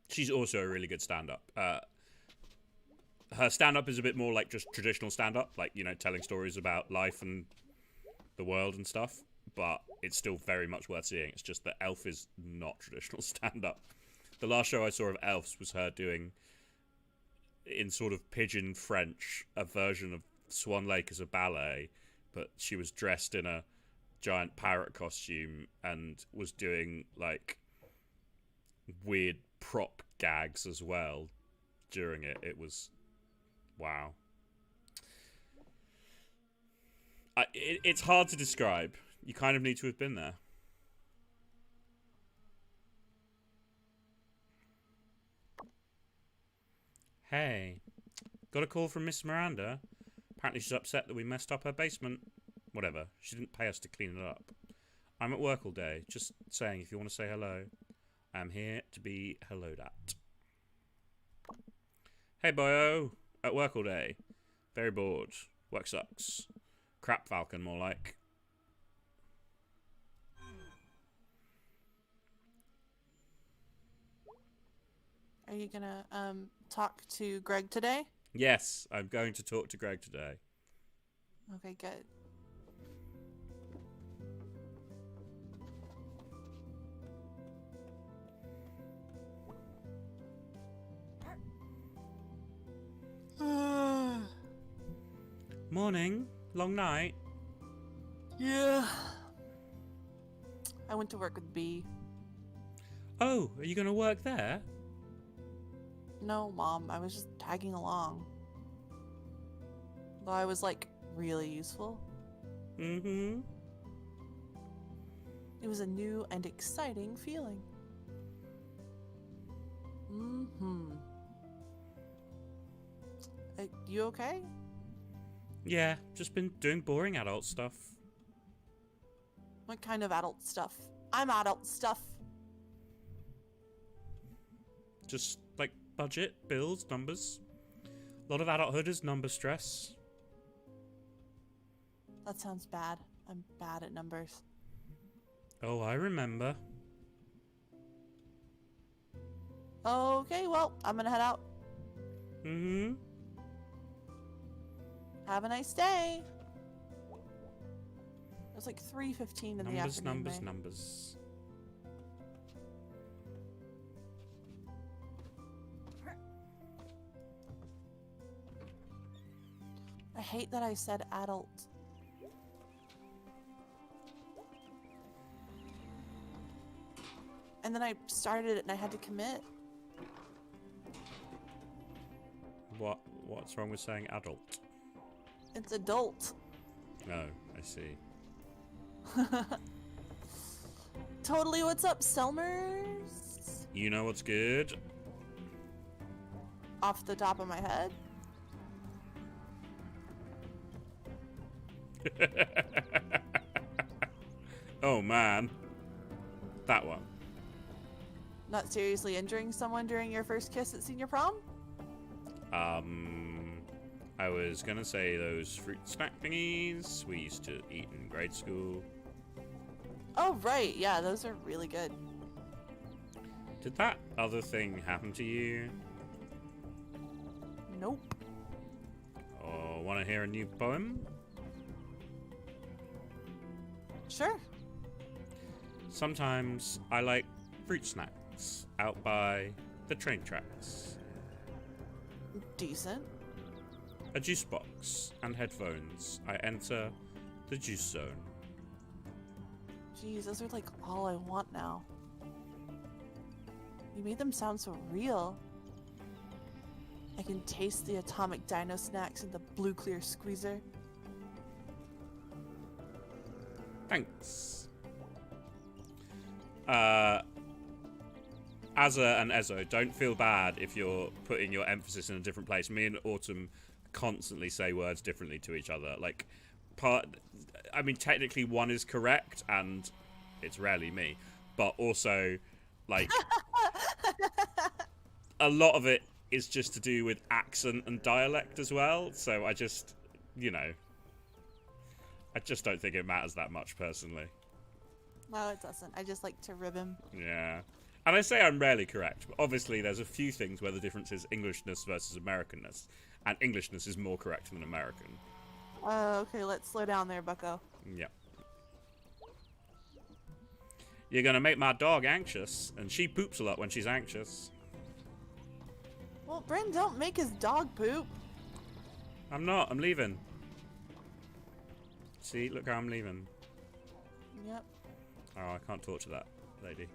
S2: She's also a really good stand-up. Her stand-up is a bit more like just traditional stand-up, like, you know, telling stories about life and the world and stuff, but it's still very much worth seeing. It's just that Elf is not traditional stand-up. The last show I saw of Elf's was her doing, in sort of pidgin French, a version of Swan Lake as a ballet, but she was dressed in a giant parrot costume and was doing, like, weird prop gags as well during it. It was... wow. It's hard to describe. You kind of need to have been there. Hey, got a call from Miss Miranda. Apparently she's upset that we messed up her basement. Whatever, she didn't pay us to clean it up. I'm at work all day, just saying if you want to say hello. I'm here to be helloed at. Hey boyo, at work all day. Very bored. Work sucks. Crap Falcon, more like.
S1: Are you gonna talk to Greg today?
S2: Yes, I'm going to talk to Greg today.
S1: Okay, good.
S2: Morning. Long night.
S1: Yeah. I went to work with B.
S2: Oh, are you going to work there?
S1: No, Mom. I was just tagging along. Though I was, like, really useful.
S2: Mm-hmm.
S1: It was a new and exciting feeling. Mm-hmm. You okay?
S2: Yeah, just been doing boring adult stuff.
S1: What kind of adult stuff? I'm adult stuff.
S2: Just, like, budget, bills, numbers. A lot of adulthood is number stress.
S1: That sounds bad. I'm bad at numbers.
S2: Oh, I remember.
S1: Okay, well, I'm gonna head out.
S2: Mm-hmm.
S1: Have a nice day. It was like 3:15 in the afternoon.
S2: Numbers.
S1: I hate that I said adult. and then I started it and I had to commit.
S2: What's wrong with saying adult?
S1: It's adult.
S2: Oh, I see.
S1: Totally, what's up, Selmers?
S2: You know what's good?
S1: Off the top of my head.
S2: Oh man. That one.
S1: Not seriously injuring someone during your first kiss at senior prom?
S2: I was gonna say those fruit snack thingies we used to eat in grade school.
S1: Oh, right. Yeah, those are really good.
S2: Did that other thing happen to you?
S1: Nope.
S2: Or want to hear a new poem?
S1: Sure.
S2: Sometimes I like fruit snacks out by the train tracks.
S1: Decent.
S2: A juice box and headphones. I enter the juice zone.
S1: Jeez, those are like all I want now. You made them sound so real. I can taste the atomic dino snacks in the blue clear squeezer.
S2: Thanks. Azza and Ezo, don't feel bad if you're putting your emphasis in a different place. Me and Autumn constantly say words differently to each other. Like, I mean, technically one is correct, and it's rarely me. But also, like, a lot of it is just to do with accent and dialect as well. So I just, you know, I just don't think it matters that much, personally.
S1: No, it doesn't. I just like to rib him.
S2: Yeah. And I say I'm rarely correct, but obviously there's a few things where the difference is Englishness versus Americanness, and Englishness is more correct than American.
S1: Okay, let's slow down there, bucko.
S2: Yep. You're gonna make my dog anxious, and she poops a lot when she's anxious.
S1: Well, Bryn, don't make his dog poop.
S2: I'm not, I'm leaving. See, look how I'm leaving.
S1: Yep.
S2: Oh, I can't talk to that lady.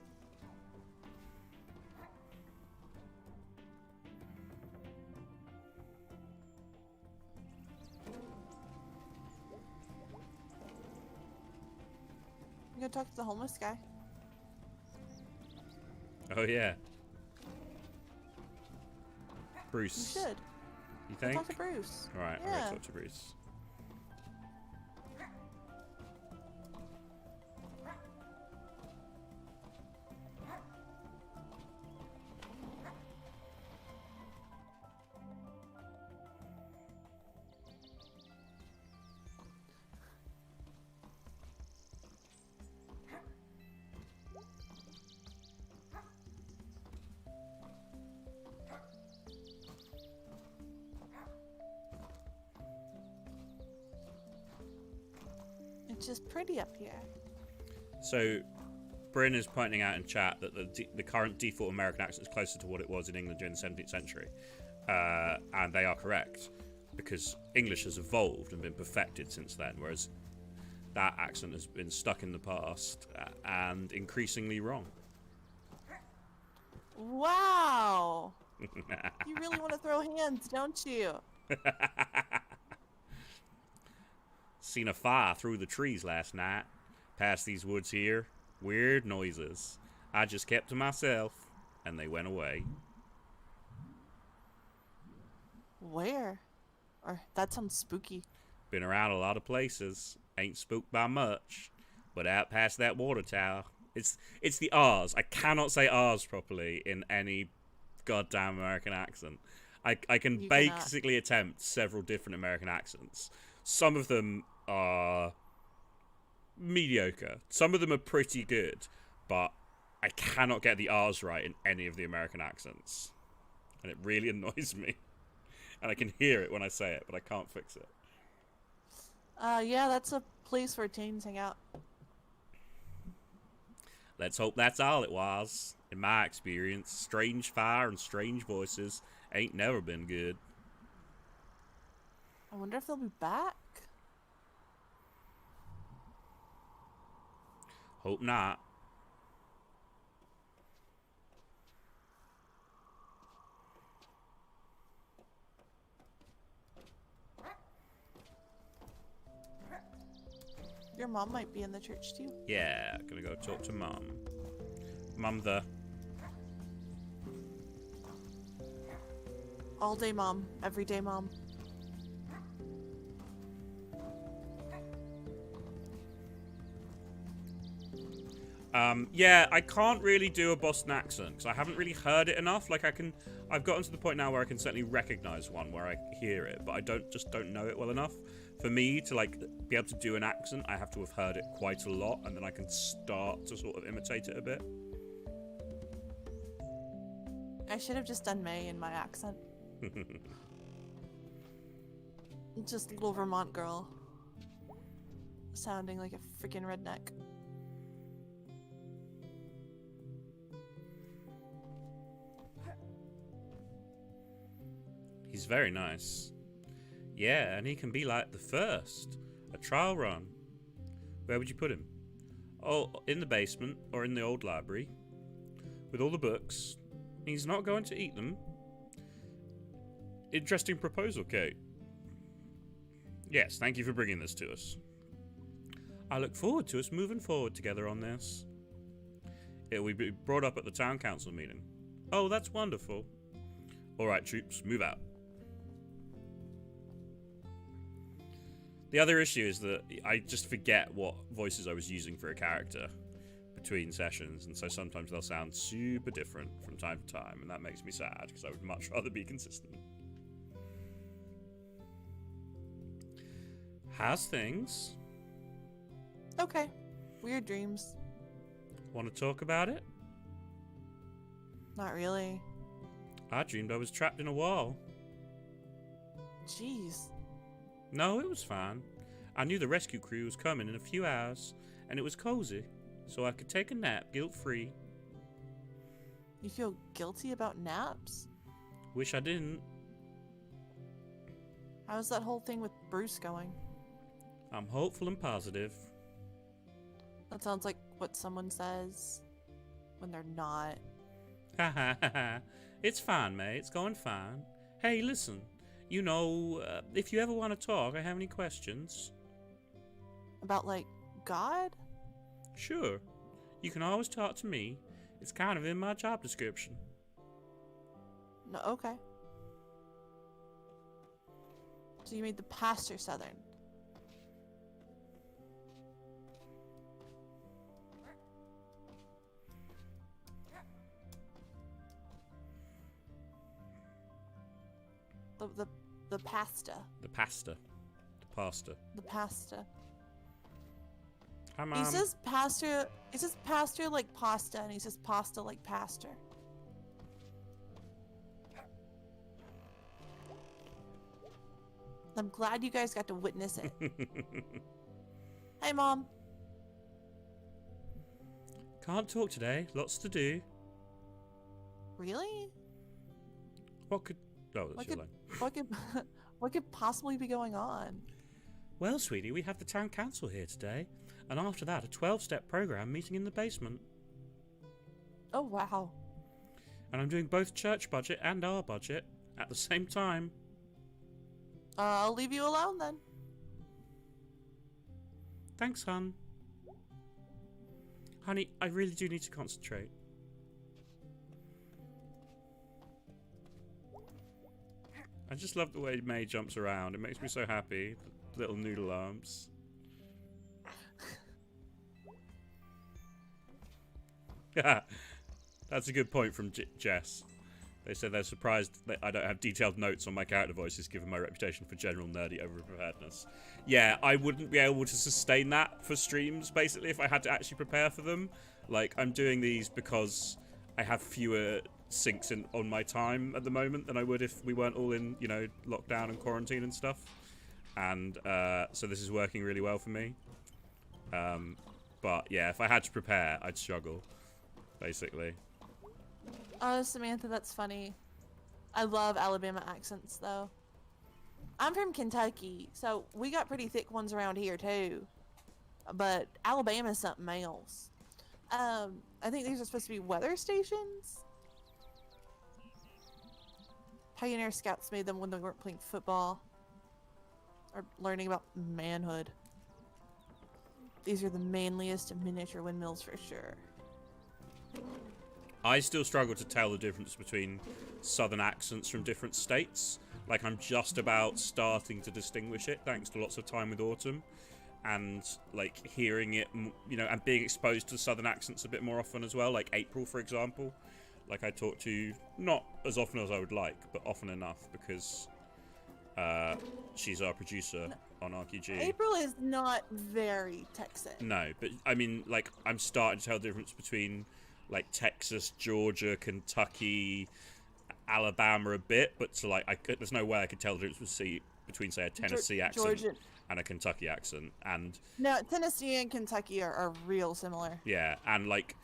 S1: I'm gonna talk to the homeless guy.
S2: Oh, yeah.
S1: You
S2: Bruce.
S1: should.
S2: You
S1: Go
S2: think?
S1: talk to Bruce.
S2: Alright, I'm
S1: Yeah.
S2: gonna talk to Bruce.
S1: It's just pretty up here.
S2: So, Bryn is pointing out in chat that the current default American accent is closer to what it was in England during the 17th century. And they are correct, because English has evolved and been perfected since then, whereas that accent has been stuck in the past and increasingly wrong.
S1: Wow! You really want to throw hands, don't you?
S2: Seen a fire through the trees last night. Past these woods here. Weird noises. I just kept to myself, and they went away.
S1: Where? Or that sounds spooky.
S2: Been around a lot of places. Ain't spooked by much. But out past that water tower. It's the R's. I cannot say R's properly in any goddamn American accent. I can
S1: You
S2: basically attempt several different American accents. Some of them are mediocre. Some of them are pretty good, but I cannot get the R's right in any of the American accents. And it really annoys me. And I can hear it when I say it, but I can't fix it.
S1: Yeah, that's a place where teens hang out.
S2: Let's hope that's all it was. In my experience, strange fire and strange voices ain't never been good.
S1: I wonder if they'll be back?
S2: Hope not.
S1: Your mom might be in the church too.
S2: Yeah, gonna go talk to Mum. Mum the...
S1: All day mom. Every day mom.
S2: Yeah, I can't really do a Boston accent because I haven't really heard it enough. Like I've gotten to the point now where I can certainly recognize one where I hear it, but I don't know it well enough. For me to like be able to do an accent, I have to have heard it quite a lot, and then I can start to sort of imitate it a bit.
S1: I should have just done May in my accent. Just little Vermont girl. Sounding like a freaking redneck.
S2: He's very nice. Yeah, and he can be like the first. A trial run. Where would you put him? Oh, in the basement or in the old library. With all the books. He's not going to eat them. Interesting proposal, Kate. Yes, thank you for bringing this to us. I look forward to us moving forward together on this. It will be brought up at the town council meeting. Oh, that's wonderful. Alright, troops, move out. The other issue is that I just forget what voices I was using for a character between sessions, and so sometimes they'll sound super different from time to time, and that makes me sad, because I would much rather be consistent. How's things?
S1: Okay. Weird dreams.
S2: Want to talk about it?
S1: Not really.
S2: I dreamed I was trapped in a wall.
S1: Jeez.
S2: No, it was fine. I knew the rescue crew was coming in a few hours, and it was cozy, so I could take a nap guilt-free.
S1: You feel guilty about naps?
S2: Wish I didn't.
S1: How's that whole thing with Bruce going?
S2: I'm hopeful and positive.
S1: That sounds like what someone says when they're not.
S2: Ha ha ha ha. It's fine, mate. It's going fine. Hey, listen. You know, if you ever want to talk or have any questions...
S1: About, like, God?
S2: Sure. You can always talk to me. It's kind of in my job description.
S1: No, okay. So you made the pastor Southern. The pasta.
S2: The pasta. The pasta.
S1: The pasta.
S2: Hi, Mom.
S1: He says pastor like pasta, and he says pasta like pastor. I'm glad you guys got to witness it. Hey, Mom.
S2: Can't talk today. Lots to do.
S1: Really?
S2: What could... Oh, that's your line.
S1: What could possibly be going on?
S2: Well, sweetie, we have the town council here today, and after that, a 12-step program meeting in the basement.
S1: Oh, wow.
S2: And I'm doing both church budget and our budget at the same time.
S1: I'll leave you alone then.
S2: Thanks, hon. Honey, I really do need to concentrate. I just love the way May jumps around. It makes me so happy. The little noodle arms. That's a good point from Jess. They said they're surprised that I don't have detailed notes on my character voices given my reputation for general nerdy over-preparedness. Yeah, I wouldn't be able to sustain that for streams, basically, if I had to actually prepare for them. Like, I'm doing these because I have fewer syncs on my time at the moment than I would if we weren't all in, you know, lockdown and quarantine and stuff. And so this is working really well for me. But yeah, if I had to prepare, I'd struggle, basically.
S1: Oh, Samantha, that's funny. I love Alabama accents, though. I'm from Kentucky, so we got pretty thick ones around here, too. But Alabama's something else. I think these are supposed to be weather stations. Pioneer Scouts made them when they weren't playing football. Or learning about manhood. These are the manliest of miniature windmills for sure.
S2: I still struggle to tell the difference between southern accents from different states. Like, I'm just about starting to distinguish it, thanks to lots of time with Autumn. And, like, hearing it, you know, and being exposed to southern accents a bit more often as well. Like April, for example. Like, I talk to, not as often as I would like, but often enough, because she's our producer on RQG.
S1: April is not very Texan.
S2: No, but, I mean, like, I'm starting to tell the difference between, like, Texas, Georgia, Kentucky, Alabama a bit, but so, like, there's no way I could tell the difference between, say, a Tennessee accent
S1: Georgia.
S2: and a Kentucky accent. And
S1: no, Tennessee and Kentucky are real similar.
S2: yeah, and like,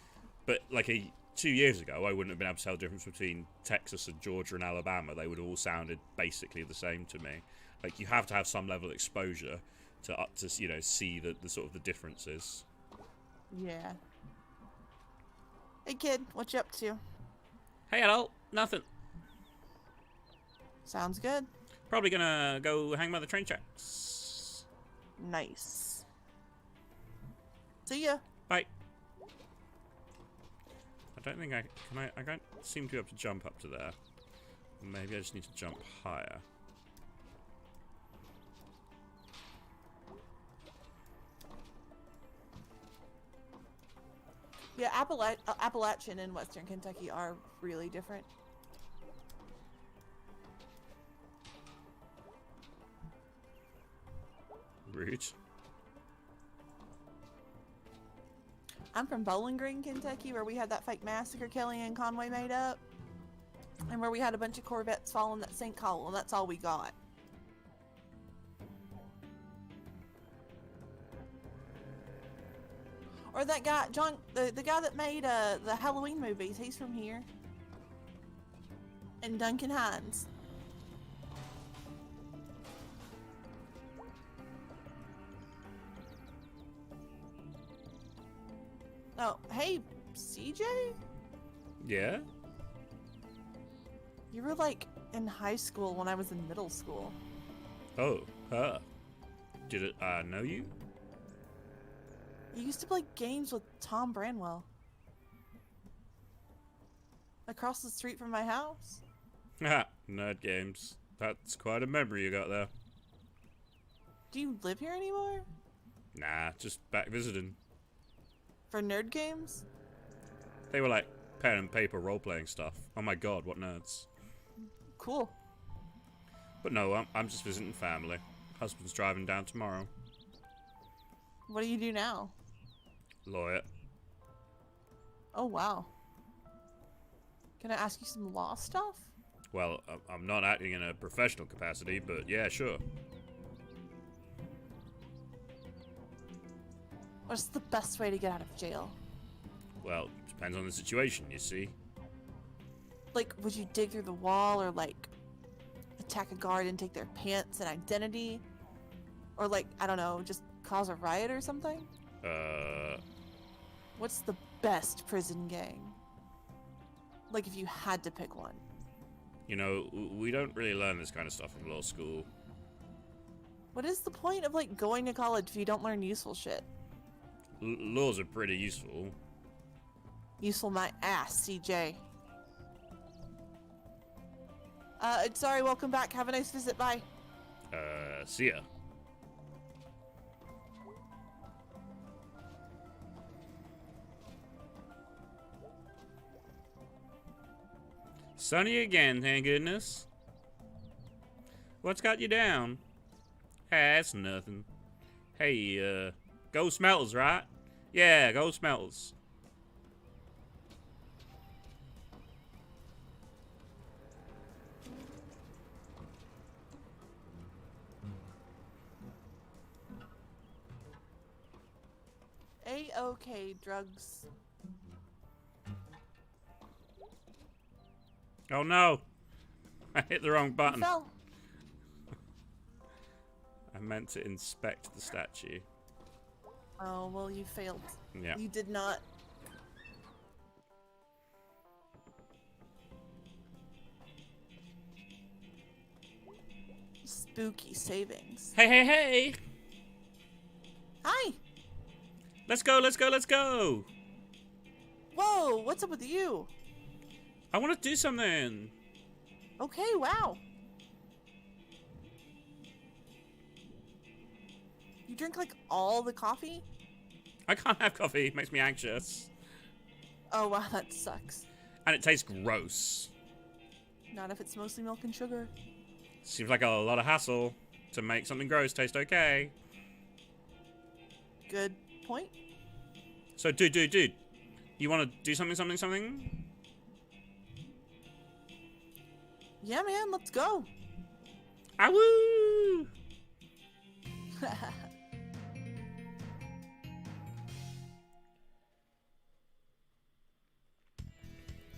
S2: but like 2 years ago, I wouldn't have been able to tell the difference between Texas and Georgia and Alabama. They would have all sounded basically the same to me. Like, you have to have some level of exposure to you know, see the sort of the differences.
S1: Yeah. Hey kid, what you up to?
S2: Hey, adult, nothing.
S1: Sounds good.
S2: Probably gonna go hang by the train tracks.
S1: Nice. See ya.
S2: Bye. I don't think I don't seem to be able to jump up to there. Maybe I just need to jump higher.
S1: Yeah, Appalachian and Western Kentucky are really different.
S2: Rude.
S1: I'm from Bowling Green, Kentucky, where we had that fake massacre Kellyanne Conway made up. And where we had a bunch of Corvettes following that sinkhole, and that's all we got. Or that guy, John, the guy that made the Halloween movies, he's from here. And Duncan Hines. Oh, hey, CJ?
S2: Yeah?
S1: You were like in high school when I was in middle school.
S2: Oh, did it know you?
S1: You used to play games with Tom Branwell. Across the street from my house.
S2: Haha, nerd games. That's quite a memory you got there.
S1: Do you live here anymore?
S2: Nah, just back visiting.
S1: For nerd games?
S2: They were like pen and paper role-playing stuff. Oh my god, what nerds.
S1: Cool.
S2: But no, I'm just visiting family. Husband's driving down tomorrow.
S1: What do you do now?
S2: Lawyer.
S1: Oh, wow. Can I ask you some law stuff?
S2: Well, I'm not acting in a professional capacity, but yeah, sure.
S1: What's the best way to get out of jail?
S2: Well, depends on the situation, you see.
S1: Like, would you dig through the wall or, like, attack a guard and take their pants and identity? Or, like, I don't know, just cause a riot or something? What's the best prison gang? Like, if you had to pick one.
S2: You know, we don't really learn this kind of stuff in law school.
S1: What is the point of, like, going to college if you don't learn useful shit?
S2: Laws are pretty useful.
S1: Useful my ass, CJ. Sorry, welcome back. Have a nice visit. Bye.
S2: See ya. Sunny again, thank goodness. What's got you down? Hey, that's nothing. Hey, go Smelters, right? Yeah, go Smelters.
S1: A-OK, drugs.
S2: Oh no! I hit the wrong
S1: You
S2: button.
S1: fell.
S2: I meant to inspect the statue.
S1: Oh, well, you failed.
S2: Yeah.
S1: You did not. Spooky savings.
S2: Hey, hey, hey!
S1: Hi!
S2: Let's go, let's go, let's go!
S1: Whoa, what's up with you?
S2: I want to do something.
S1: Okay, wow. You drink like all the coffee?
S2: I can't have coffee. It makes me anxious.
S1: Oh wow, that sucks.
S2: And it tastes gross.
S1: Not if it's mostly milk and sugar.
S2: Seems like a lot of hassle to make something gross taste okay.
S1: Good point.
S2: So, dude. You want to do something?
S1: Yeah, man, let's go.
S2: Awoo!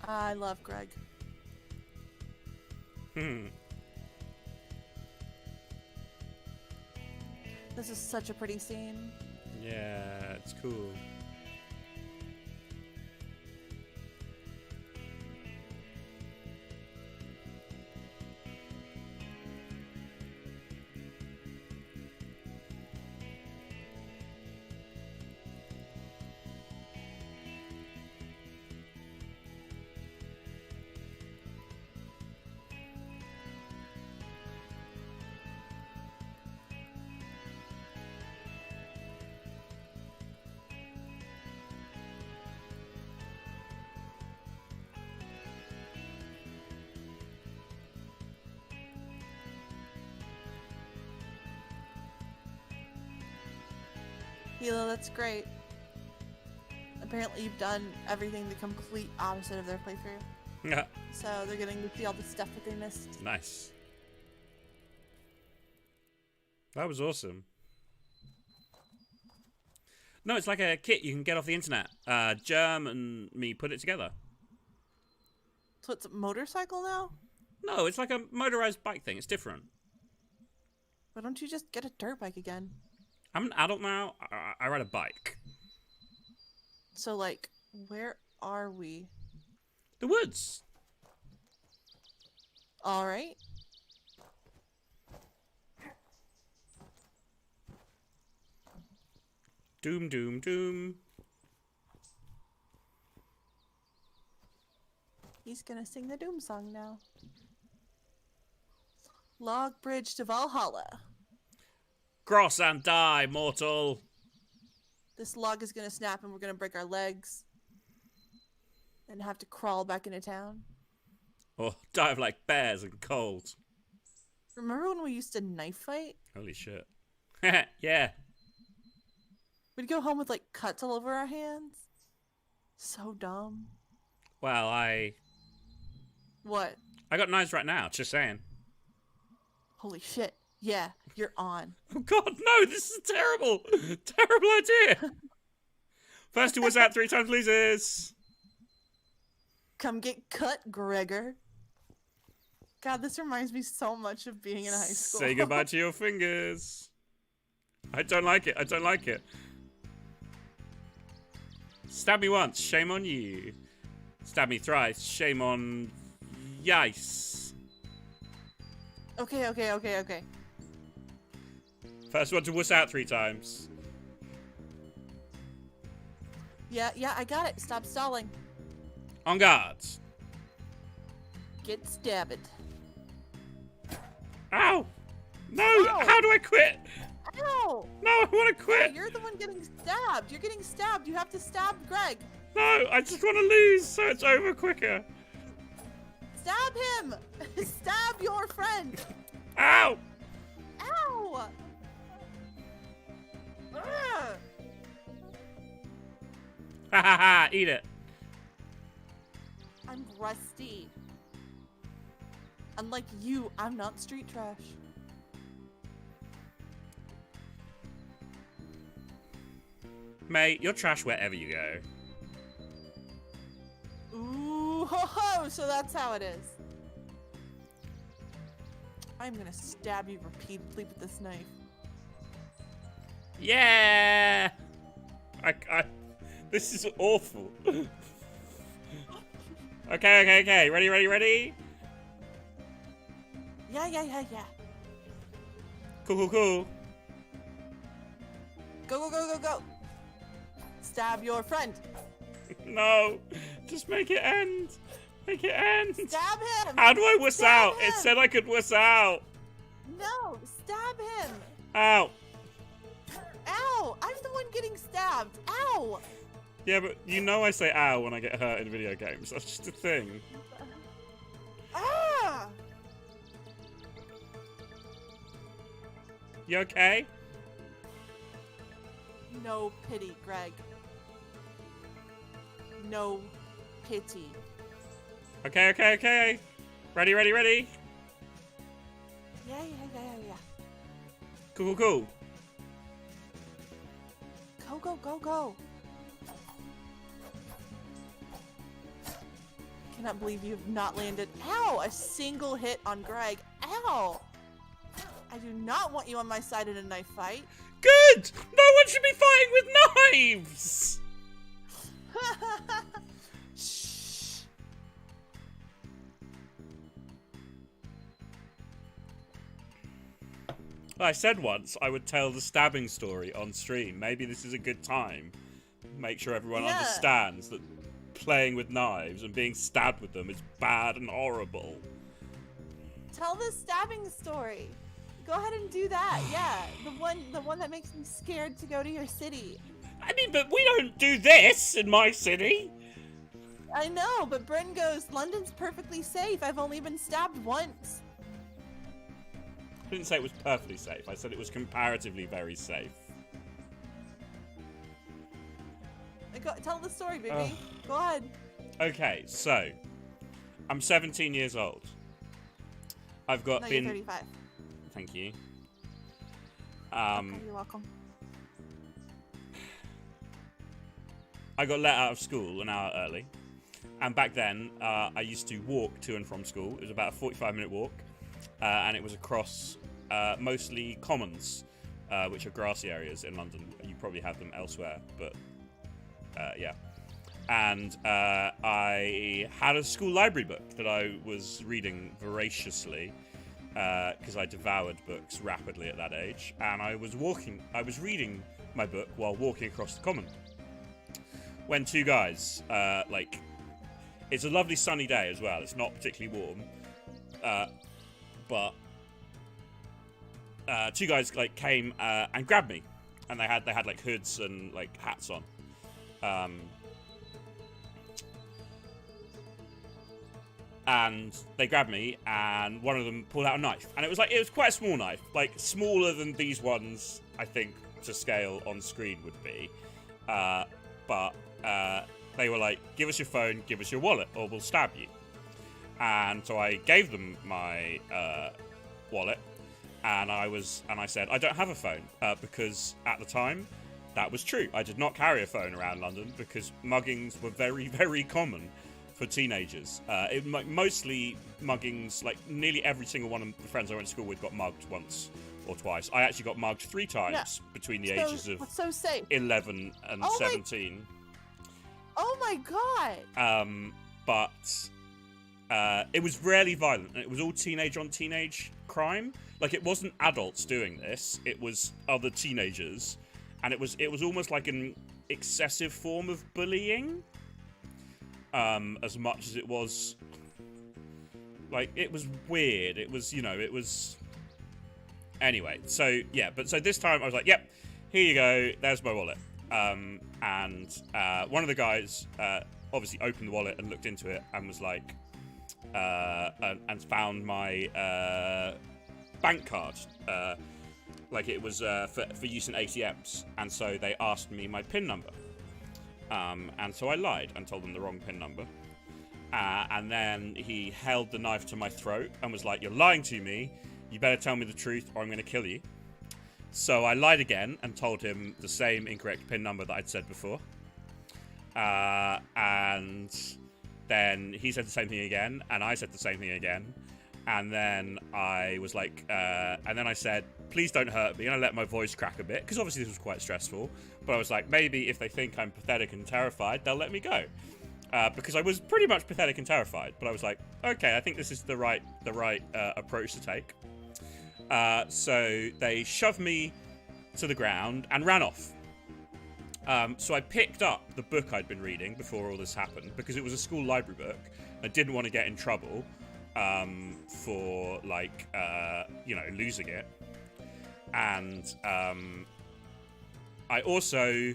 S1: I love Greg. This is such a pretty scene.
S2: Yeah, it's cool.
S1: Hilo, that's great. Apparently you've done everything the complete opposite of their playthrough.
S2: Yeah.
S1: So they're getting to see all the stuff that they missed.
S2: Nice. That was awesome. No, it's like a kit you can get off the internet. Germ and me put it together.
S1: So it's a motorcycle now?
S2: No, it's like a motorized bike thing. It's different.
S1: Why don't you just get a dirt bike again?
S2: I'm an adult now. I ride a bike.
S1: So, like, where are we?
S2: The woods.
S1: Alright.
S2: Doom.
S1: He's gonna sing the Doom song now. Log bridge to Valhalla.
S2: Cross and die, mortal.
S1: This log is gonna snap and we're gonna break our legs. And have to crawl back into town.
S2: Or dive like bears and cold.
S1: Remember when we used to knife fight?
S2: Holy shit. Yeah.
S1: We'd go home with like cuts all over our hands. So dumb.
S2: Well,
S1: What?
S2: I got knives right now, just saying.
S1: Holy shit. Yeah, you're on.
S2: Oh god, no, this is a terrible, terrible idea. First who was out 3 times loses.
S1: Come get cut, Gregor. God, this reminds me so much of being in high school.
S2: Say goodbye to your fingers. I don't like it. Stab me once, shame on you. Stab me thrice, shame on yice.
S1: Okay.
S2: First one to wuss out 3 times.
S1: Yeah, I got it. Stop stalling.
S2: On guards.
S1: Get stabbed.
S2: Ow! No!
S1: Ow.
S2: How do I quit?
S1: Ow!
S2: No, I want to quit.
S1: You're the one getting stabbed. You're getting stabbed. You have to stab Greg.
S2: No, I just want to lose so it's over quicker.
S1: Stab him! Stab your friend!
S2: Ow!
S1: Ow! Ugh.
S2: Ha ha ha! Eat it.
S1: I'm rusty. Unlike you, I'm not street trash.
S2: Mate, you're trash wherever you go.
S1: Ooh, ho ho! So that's how it is. I'm gonna stab you repeatedly with this knife.
S2: Yeah! This is awful. Okay. Ready?
S1: Yeah.
S2: Cool.
S1: Go. Stab your friend.
S2: No, just make it end. Make it end.
S1: Stab him.
S2: How do I wuss
S1: Stab
S2: out? It
S1: him.
S2: said I could wuss out.
S1: No, stab him.
S2: Ow.
S1: Ow! I'm the one getting stabbed. Ow!
S2: Yeah, but you know I say ow when I get hurt in video games. That's just a thing.
S1: Ah!
S2: You okay?
S1: No pity, Greg. No pity.
S2: Okay, okay, okay. Ready, ready, ready.
S1: Yeah.
S2: Cool, cool, cool.
S1: Go. Cannot believe you've not landed. Ow! A single hit on Greg. Ow! I do not want you on my side in a knife fight.
S2: Good! No one should be fighting with knives!
S1: Shh.
S2: I said once I would tell the stabbing story on stream. Maybe this is a good time. Make sure everyone
S1: Yeah.
S2: understands that playing with knives and being stabbed with them is bad and horrible.
S1: Tell the stabbing story. Go ahead and do that. Yeah, the one that makes me scared to go to your city.
S2: I mean, but we don't do this in my city.
S1: I know, but Bryn goes, London's perfectly safe. I've only been stabbed once.
S2: I didn't say it was perfectly safe. I said it was comparatively very safe.
S1: Tell the story, baby. Go ahead.
S2: Okay, so I'm 17 years old. I've got
S1: No,
S2: been.
S1: you're 35.
S2: Thank you.
S1: Okay, you're welcome.
S2: I got let out of school an hour early, and back then I used to walk to and from school. It was about a 45-minute walk, and it was across mostly commons, which are grassy areas in London. You probably have them elsewhere, but yeah. And I had a school library book that I was reading voraciously, because I devoured books rapidly at that age. And I was reading my book while walking across the common, when two guys, it's a lovely sunny day as well. It's not particularly warm, but two guys came and grabbed me, and they had like hoods and like hats on. And they grabbed me, and one of them pulled out a knife, and it was quite a small knife, like smaller than these ones I think to scale on screen would be, but they were like, give us your phone, give us your wallet, or we'll stab you. And so I gave them my wallet, and I said I don't have a phone, because at the time that was true. I did not carry a phone around London because muggings were very, very common for teenagers. Mostly muggings, like nearly every single one of the friends I went to school with got mugged once or twice. I actually got mugged 3 times between the ages of
S1: so safe.
S2: 11 and 17.
S1: Oh my god!
S2: But it was rarely violent, and it was all teenage on teenage crime. Like, it wasn't adults doing this; it was other teenagers, and it was almost like an excessive form of bullying. As much as it was, like, it was weird. It was, it was. Anyway, so yeah, so this time I was like, yep, here you go. There's my wallet. And one of the guys obviously opened the wallet and looked into it and was like, and found my bank card. Like, it was for use in ATMs, and so they asked me my PIN number. And so I lied and told them the wrong PIN number. And then he held the knife to my throat and was like, you're lying to me. You better tell me the truth or I'm going to kill you. So I lied again and told him the same incorrect PIN number that I'd said before. And then he said the same thing again, and I said the same thing again. And then I was like, and then I said, please don't hurt me. And I let my voice crack a bit, because obviously this was quite stressful. But I was like, maybe if they think I'm pathetic and terrified, they'll let me go. Because I was pretty much pathetic and terrified. But I was like, okay, I think this is the right approach to take. So they shoved me to the ground and ran off. So I picked up the book I'd been reading before all this happened because it was a school library book. I didn't want to get in trouble for like losing it, and I also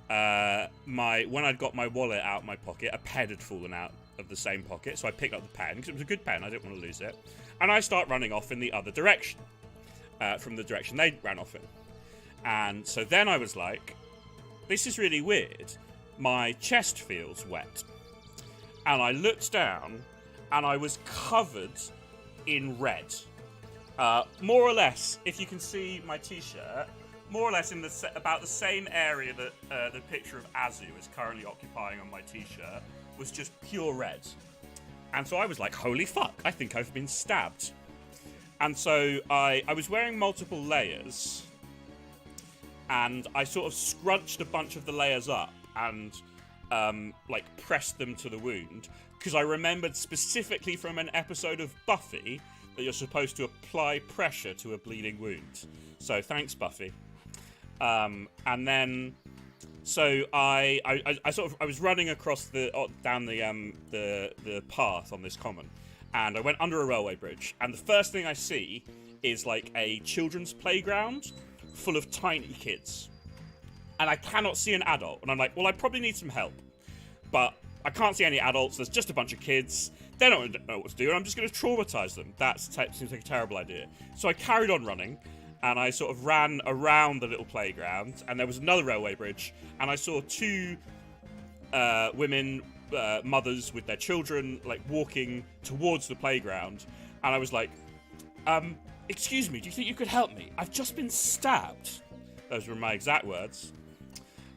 S2: when I'd got my wallet out of my pocket, a pen had fallen out of the same pocket, so I picked up the pen because it was a good pen. I didn't want to lose it, and I start running off in the other direction from the direction they ran off in, and so then I was like, this is really weird. My chest feels wet. And I looked down, and I was covered in red. More or less, if you can see my t-shirt, more or less in about the same area that the picture of Azu is currently occupying on my t-shirt was just pure red. And so I was like, holy fuck, I think I've been stabbed. And so I was wearing multiple layers, and I sort of scrunched a bunch of the layers up and pressed them to the wound, because I remembered specifically from an episode of Buffy that you're supposed to apply pressure to a bleeding wound. So thanks, Buffy. And then, so I was running across down the path on this common, and I went under a railway bridge, and the first thing I see is like a children's playground full of tiny kids, and I cannot see an adult, and I'm like, well, I probably need some help, but I can't see any adults. There's just a bunch of kids. They don't know what to do, and I'm just going to traumatize them. That seems like a terrible idea. So I carried on running, and I sort of ran around the little playground, and there was another railway bridge, and I saw two women, mothers with their children, like walking towards the playground, and I was like, excuse me, do you think you could help me? I've just been stabbed. Those were my exact words.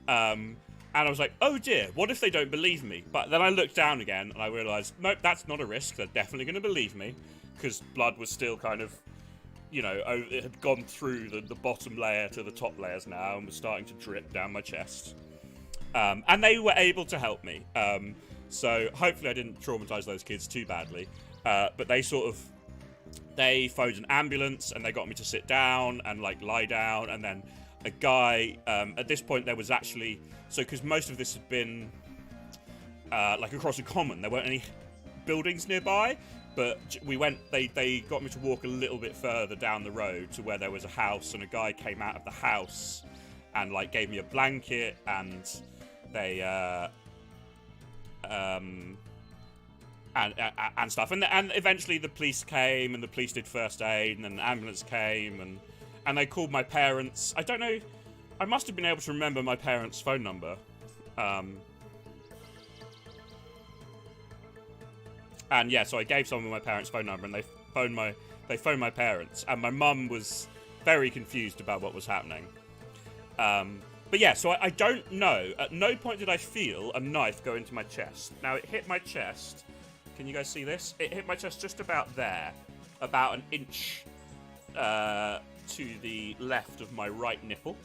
S2: And I was like, oh dear, what if they don't believe me? But then I looked down again and I realised, nope, that's not a risk. They're definitely going to believe me, because blood was still kind of, it had gone through the bottom layer to the top layers now and was starting to drip down my chest. And they were able to help me. So hopefully I didn't traumatise those kids too badly. But they phoned an ambulance and they got me to sit down and lie down, and then a guy, at this point there was actually, because most of this had been across a common, there weren't any buildings nearby, but they got me to walk a little bit further down the road to where there was a house, and a guy came out of the house and gave me a blanket, and they and stuff, and eventually the police came, and the police did first aid, and then the ambulance came, and they called my parents. I don't know, I must have been able to remember my parents' phone number. And yeah, so I gave someone my parents' phone number, and they phoned my parents, and my mum was very confused about what was happening. But yeah, so I don't know. At no point did I feel a knife go into my chest. Now, it hit my chest. Can you guys see this? It hit my chest just about there, about an inch to the left of my right nipple.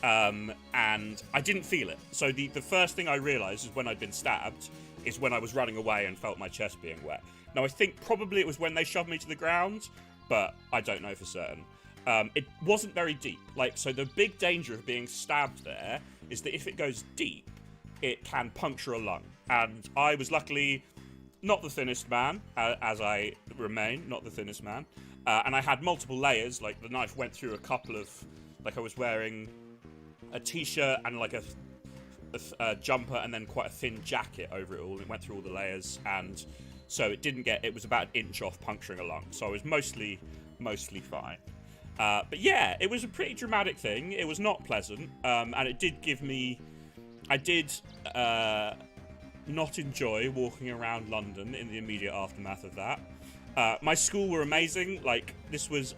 S2: And I didn't feel it. So the first thing I realised is when I'd been stabbed is when I was running away and felt my chest being wet. Now, I think probably it was when they shoved me to the ground, but I don't know for certain. It wasn't very deep. So the big danger of being stabbed there is that if it goes deep, it can puncture a lung. And I was luckily not the thinnest man, as I remain, not the thinnest man. And I had multiple layers. The knife went through a couple of, I was wearing a t-shirt and a jumper and then quite a thin jacket over it all. It went through all the layers, and so it was about an inch off puncturing a lung. So I was mostly fine. But yeah, it was a pretty dramatic thing. It was not pleasant, and it did give me... I did not enjoy walking around London in the immediate aftermath of that. My school were amazing. I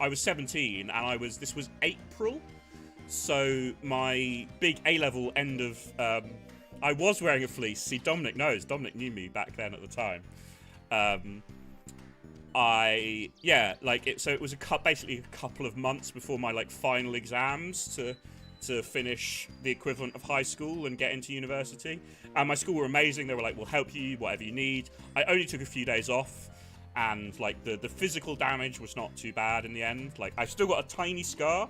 S2: was 17, and this was April, so my big A-level end of... I was wearing a fleece. See, Dominic knows. Dominic knew me back then at the time. So it was basically a couple of months before my final exams to finish the equivalent of high school and get into university. And my school were amazing. They were like, we'll help you, whatever you need. I only took a few days off, and the physical damage was not too bad in the end. I've still got a tiny scar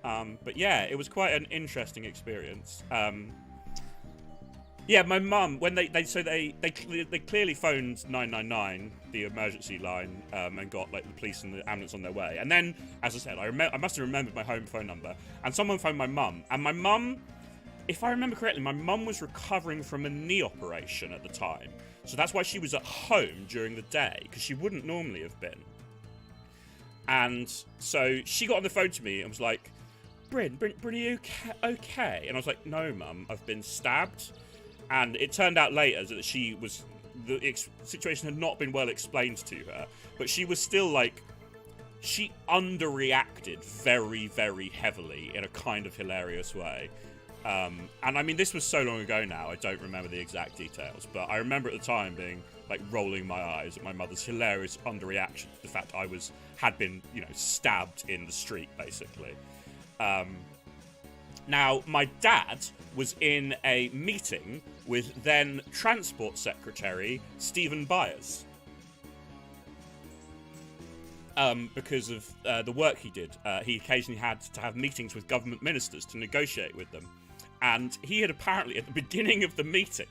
S2: But yeah, it was quite an interesting experience. Yeah, my mum, when they clearly phoned 999, the emergency line, and got like the police and the ambulance on their way. And then, as I said, I must have remembered my home phone number, and someone phoned my mum. And my mum, if I remember correctly, my mum was recovering from a knee operation at the time, so that's why she was at home during the day, because she wouldn't normally have been. And so she got on the phone to me and was like, Bryn, are you okay? And I was like, no, Mum, I've been stabbed. And it turned out later that the situation had not been well explained to her, but she was still like, she underreacted very, very heavily in a kind of hilarious way. And I mean, this was so long ago now, I don't remember the exact details, but I remember at the time being like rolling my eyes at my mother's hilarious underreaction to the fact I had been, stabbed in the street, basically. Now, my dad was in a meeting with then Transport Secretary Stephen Byers. Because of the work he did. He occasionally had to have meetings with government ministers to negotiate with them. And he had apparently, at the beginning of the meeting,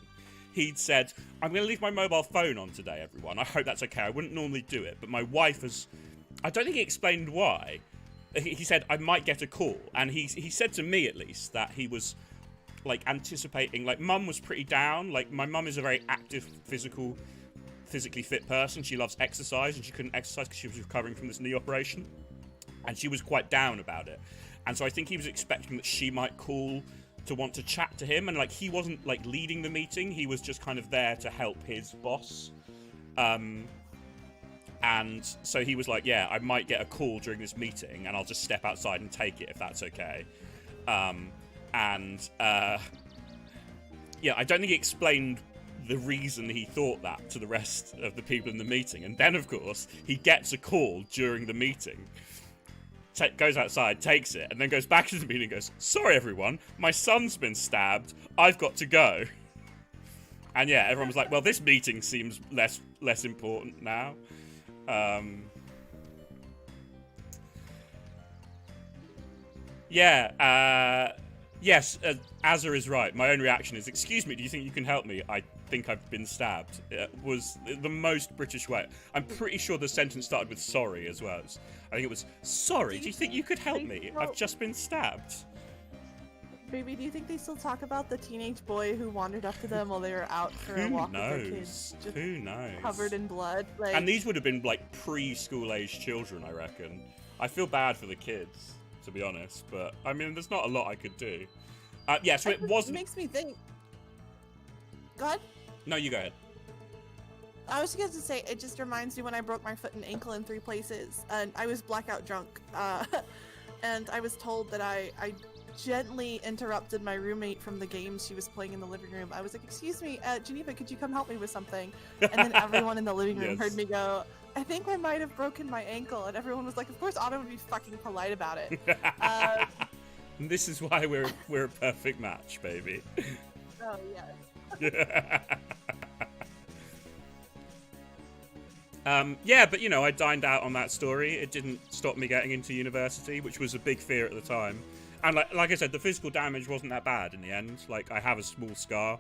S2: he'd said, I'm going to leave my mobile phone on today, everyone. I hope that's okay. I wouldn't normally do it, but my wife has... I don't think he explained why. He said, I might get a call. And he said to me, at least, that he was, like, anticipating... Like, Mum was pretty down. Like, my mum is a very active, physically fit person. She loves exercise, and she couldn't exercise because she was recovering from this knee operation. And she was quite down about it. And so I think he was expecting that she might call to want to chat to him. And, like, he wasn't, like, leading the meeting. He was just kind of there to help his boss. And so he was like, yeah, I might get a call during this meeting, and I'll just step outside and take it if that's okay. Yeah, I don't think he explained the reason he thought that to the rest of the people in the meeting. And then, of course, he gets a call during the meeting, goes outside, takes it, and then goes back to the meeting and goes, sorry, everyone, my son's been stabbed. I've got to go. And yeah, everyone was like, well, this meeting seems less important now. Yes, Azza is right. My own reaction is, excuse me, do you think you can help me? I think I've been stabbed. It was the most British way. I'm pretty sure the sentence started with sorry as well. I think it was, sorry, do you think you could help me? I've just been stabbed.
S1: Baby, do you think they still talk about the teenage boy who wandered up to them while they were out for a walk with their kids?
S2: Who knows?
S1: Covered in blood. Like...
S2: And these would have been like preschool age children, I reckon. I feel bad for the kids, to be honest, but I mean, there's not a lot I could do. Yeah, so it wasn't.
S1: It makes me think. Go ahead.
S2: No, you go ahead.
S1: I was going to say, it just reminds me when I broke my foot and ankle in 3 places, and I was blackout drunk, and I was told that I gently interrupted my roommate from the game she was playing in the living room. I was like, excuse me, Geneva, could you come help me with something? And then everyone in the living room heard me go, I think I might have broken my ankle. And everyone was like, of course Autumn would be fucking polite about it.
S2: And this is why we're a perfect match, baby.
S1: Oh, yes.
S2: Yeah, but I dined out on that story. It didn't stop me getting into university, which was a big fear at the time. And like I said, the physical damage wasn't that bad in the end. Like, I have a small scar.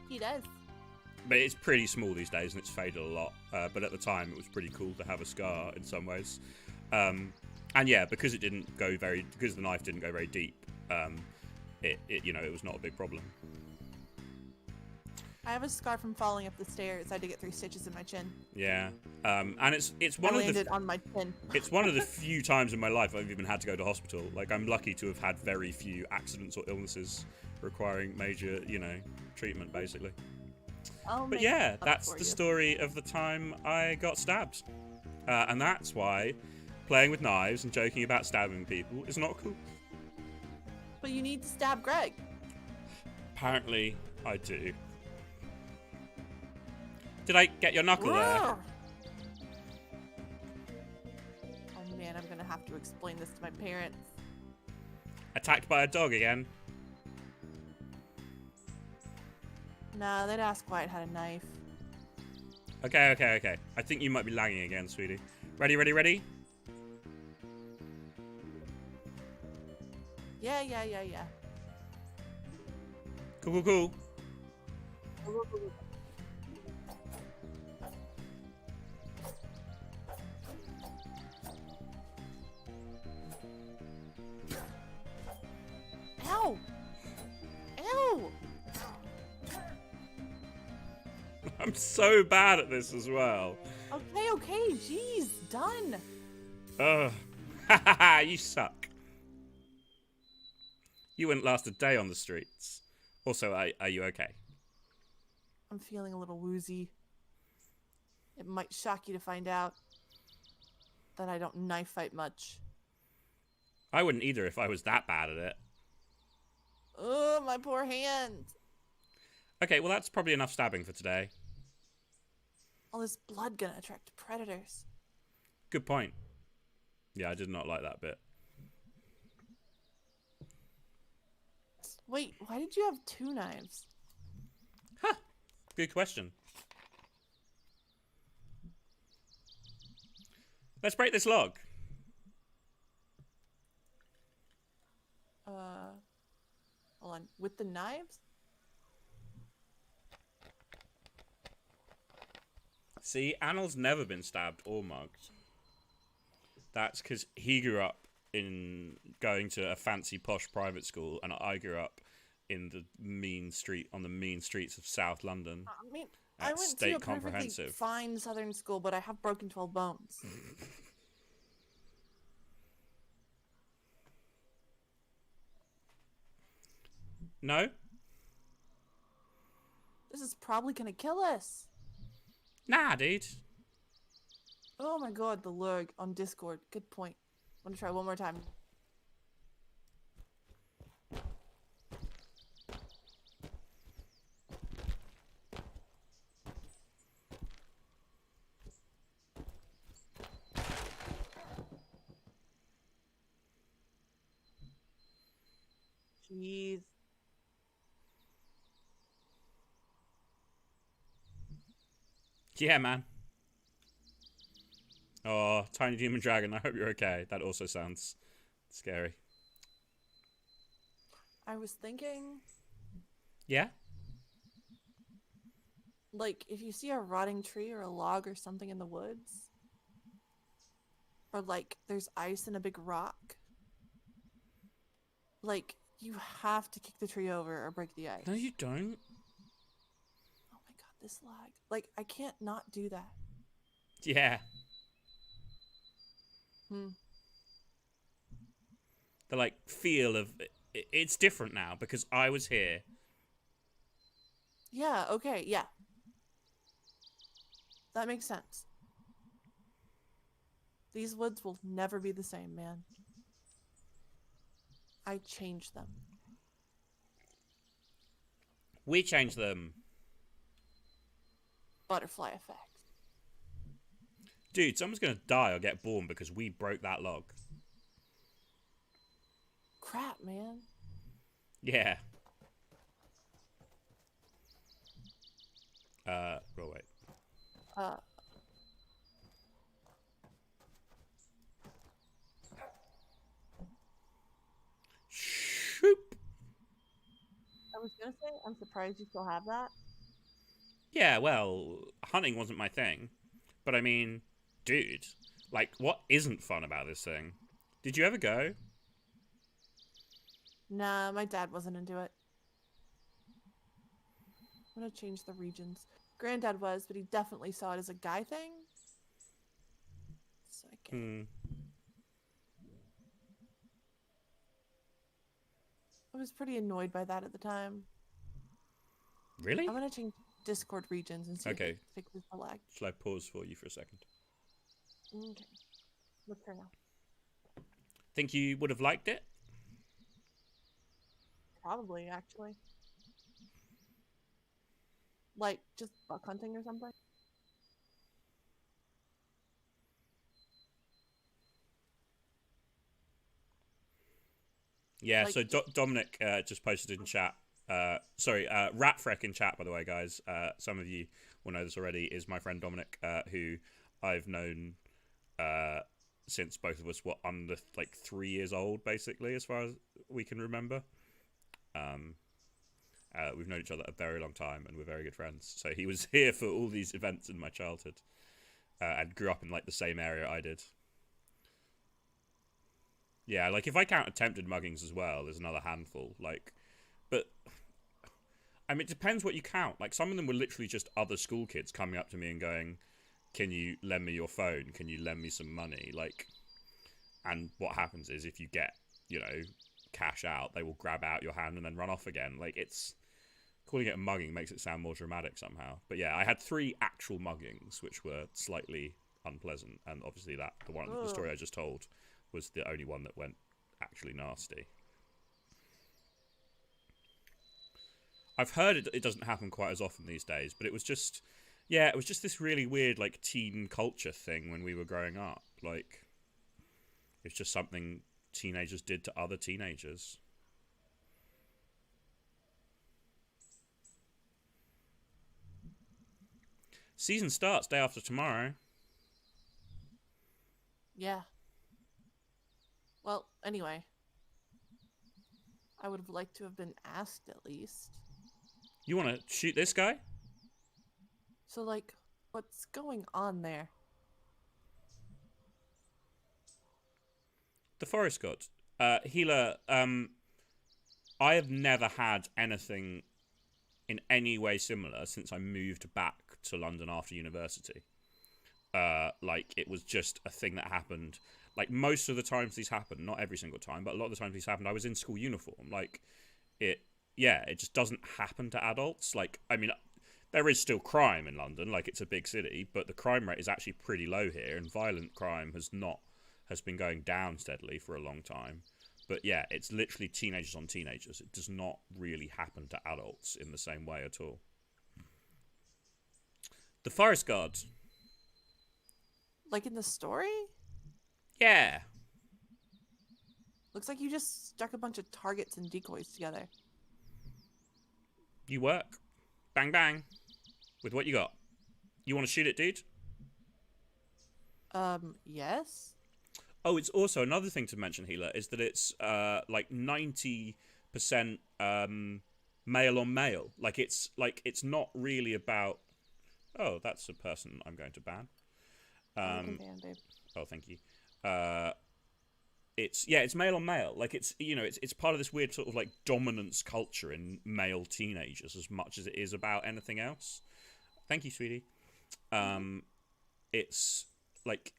S1: He does.
S2: But it's pretty small these days, and it's faded a lot. But at the time, it was pretty cool to have a scar in some ways. And yeah, because the knife didn't go very deep, it was not a big problem.
S1: I have a scar from falling up the stairs. I had to get 3 stitches in my chin.
S2: Yeah, and it's one
S1: I
S2: of
S1: landed on my chin.
S2: It's one of the few times in my life I've even had to go to hospital. Like, I'm lucky to have had very few accidents or illnesses requiring major, treatment, basically. But yeah, that's the story of the time I got stabbed, and that's why playing with knives and joking about stabbing people is not cool.
S1: But you need to stab Greg.
S2: Apparently, I do. Did I get your knuckle there?
S1: Oh man, I'm gonna have to explain this to my parents.
S2: Attacked by a dog again?
S1: Nah, they'd ask why it had a knife.
S2: Okay. I think you might be lagging again, sweetie. Ready?
S1: Yeah.
S2: Cool.
S1: Ow! Ow!
S2: I'm so bad at this as well.
S1: Okay, jeez, done.
S2: Ugh. You suck. You wouldn't last a day on the streets. Also, are you okay?
S1: I'm feeling a little woozy. It might shock you to find out that I don't knife fight much.
S2: I wouldn't either if I was that bad at it.
S1: Oh, my poor hand.
S2: Okay, well that's probably enough stabbing for today.
S1: All this blood gonna attract predators.
S2: Good point. Yeah, I did not like that bit.
S1: Wait, why did you have 2 knives?
S2: Huh. Good question. Let's break this log.
S1: Hold on. With the knives?
S2: See, Annel's never been stabbed or mugged. That's because he grew up in going to a fancy posh private school, and I grew up in the mean streets of South London.
S1: I mean,
S2: At
S1: I went
S2: State
S1: to a perfectly
S2: Comprehensive.
S1: fine southern school, but I have broken 12 bones.
S2: No?
S1: This is probably gonna kill us.
S2: Nah, dude.
S1: Oh my god, the lurg on Discord. Good point. I'm gonna try one more time. Jeez.
S2: Yeah, man. Oh, tiny demon dragon, I hope you're okay. That also sounds scary.
S1: I was thinking,
S2: Yeah?
S1: like, if you see a rotting tree or a log or something in the woods, or like there's ice in a big rock, like, you have to kick the tree over or break the ice.
S2: No, you don't.
S1: Oh my god, this lag. Like, I can't not do that.
S2: Yeah. The, like, feel of... It's different now, because I was here.
S1: Yeah, okay, yeah. That makes sense. These woods will never be the same, man. I changed them.
S2: We changed them.
S1: Butterfly effect.
S2: Dude, someone's gonna die or get born because we broke that log.
S1: Crap, man.
S2: Yeah. Roll wait. Shoop.
S1: I was gonna say, I'm surprised you still have that.
S2: Yeah, well, hunting wasn't my thing. But I mean, dude, like, what isn't fun about this thing? Did you ever go?
S1: Nah, my dad wasn't into it. I'm gonna change the regions. Granddad was, but he definitely saw it as a guy thing. So I can... I was pretty annoyed by that at the time.
S2: Really?
S1: I'm gonna change Discord regions and see if it fixes the lag.
S2: Shall I pause for you for a second?
S1: Okay. Look her now.
S2: Think you would have liked it?
S1: Probably, actually. Like, just buck hunting or something?
S2: Yeah,
S1: Like,
S2: so Dominic just posted in chat. Sorry, Ratfreck in chat, by the way, guys. Some of you will know this already, is my friend Dominic, who I've known since both of us were under like 3 years old, basically, as far as we can remember. We've known each other a very long time, and we're very good friends. So he was here for all these events in my childhood, and grew up in like the same area I did. Yeah, like if I count attempted muggings as well, there's another handful. Like, but I mean, it depends what you count. Like, some of them were literally just other school kids coming up to me and going, "Can you lend me your phone? Can you lend me some money?" Like, and what happens is if you get, you know, cash out, they will grab out your hand and then run off again. Like, it's calling it a mugging makes it sound more dramatic somehow. But yeah, I had 3 actual muggings, which were slightly unpleasant, and obviously the story I just told was the only one that went actually nasty. I've heard it doesn't happen quite as often these days, but it was just this really weird, like, teen culture thing when we were growing up. Like, it's just something teenagers did to other teenagers. Season starts day after tomorrow.
S1: Yeah. Well, anyway. I would have liked to have been asked at least.
S2: You want to shoot this guy?
S1: So, like, what's going on there?
S2: The Forest God. Healer, I have never had anything in any way similar since I moved back to London after university. Like, it was just a thing that happened. Like, most of the times these happened, not every single time, but a lot of the times these happened, I was in school uniform. Like, it just doesn't happen to adults. Like, I mean, there is still crime in London, like, it's a big city, but the crime rate is actually pretty low here, and violent crime has been going down steadily for a long time. But yeah, it's literally teenagers on teenagers. It does not really happen to adults in the same way at all. The Forest Guard.
S1: Like in the story?
S2: Yeah.
S1: Looks like you just stuck a bunch of targets and decoys together.
S2: You work. Bang bang. With what you got. You want to shoot it, dude?
S1: Yes?
S2: Oh, it's also another thing to mention, Healer, is that it's like 90% male on male. Like it's not really about. Oh, that's a person I'm going to ban.
S1: Babe.
S2: Oh, thank you. It's male on male. Like it's it's part of this weird sort of like dominance culture in male teenagers as much as it is about anything else. Thank you, sweetie. It's like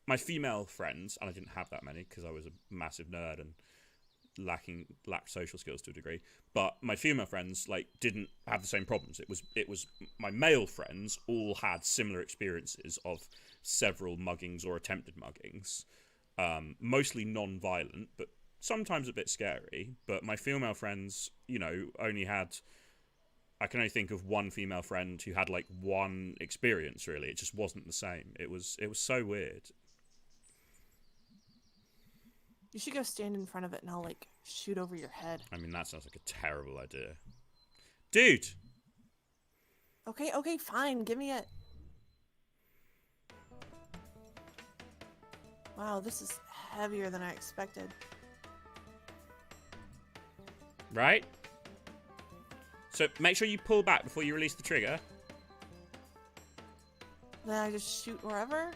S2: my female friends, and I didn't have that many because I was a massive nerd and lacked social skills to a degree. But my female friends like didn't have the same problems. It was my male friends all had similar experiences of several muggings or attempted muggings, mostly non-violent, but sometimes a bit scary. But my female friends, only had. I can only think of one female friend who had like one experience. Really, it just wasn't the same. It was so weird.
S1: You should go stand in front of it and I'll, like, shoot over your head.
S2: I mean, that sounds like a terrible idea. Dude!
S1: Okay, fine. Give me it. Wow, this is heavier than I expected.
S2: Right? So, make sure you pull back before you release the trigger.
S1: Then I just shoot wherever?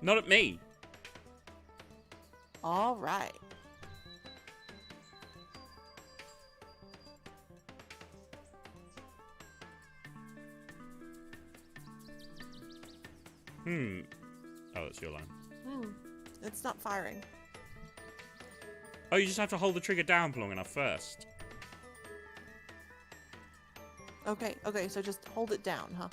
S2: Not at me.
S1: All right.
S2: Oh, that's your line.
S1: It's not firing.
S2: Oh, you just have to hold the trigger down for long enough first.
S1: Okay, so just hold it down, huh?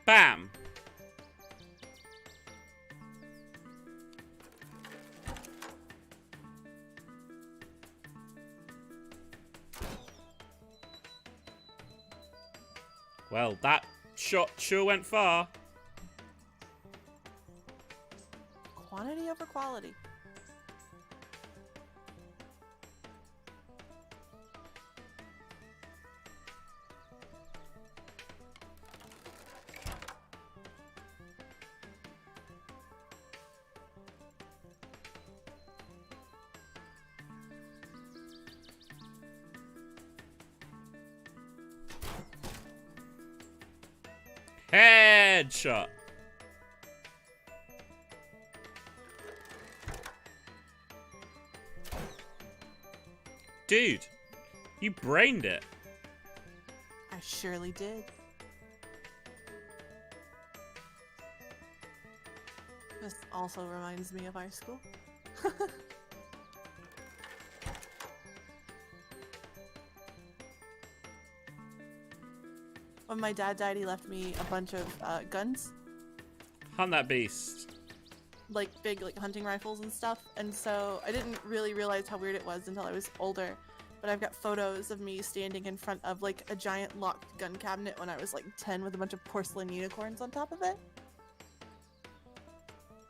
S2: Bam! Well, that shot sure went far.
S1: Quantity over quality.
S2: Headshot. Dude, you brained it.
S1: I surely did. This also reminds me of high school. When my dad died, he left me a bunch of guns,
S2: Hunt that beast.
S1: like big like hunting rifles and stuff. And so I didn't really realize how weird it was until I was older. But I've got photos of me standing in front of like a giant locked gun cabinet when I was like 10 with a bunch of porcelain unicorns on top of it.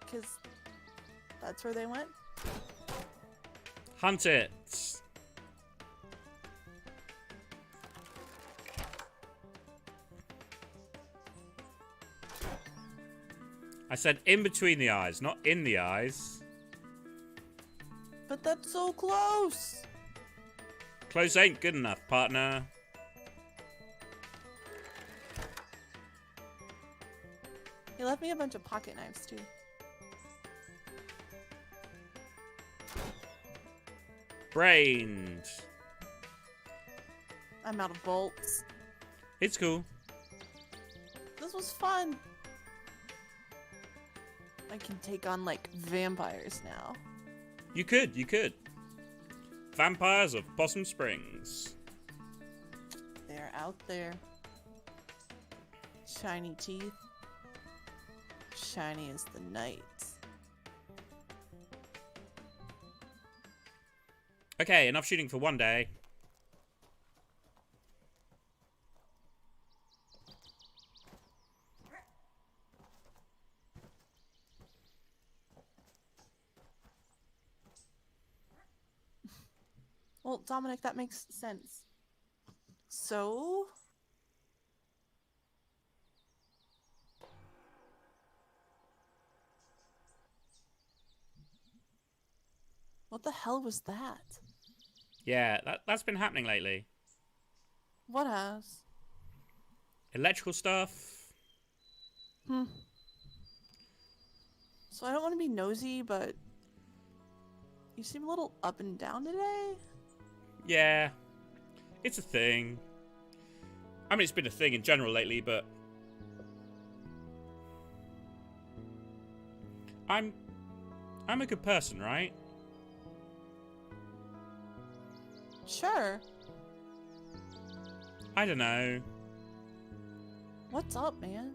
S1: Because that's where they went.
S2: Hunt it. I said in between the eyes, not in the eyes.
S1: But that's so close!
S2: Close ain't good enough, partner.
S1: He left me a bunch of pocket knives too.
S2: Brained.
S1: I'm out of bolts.
S2: It's cool.
S1: This was fun! I can take on like vampires now.
S2: You could. Vampires of Possum Springs.
S1: They're out there. Shiny teeth. Shiny as the night.
S2: Okay, enough shooting for one day.
S1: Well, Dominic, that makes sense. So? What the hell was that?
S2: Yeah, that's been happening lately.
S1: What has?
S2: Electrical stuff.
S1: So I don't want to be nosy, but you seem a little up and down today.
S2: Yeah, it's a thing. I mean, it's been a thing in general lately, but I'm a good person, right?
S1: Sure.
S2: I don't know.
S1: What's up, man?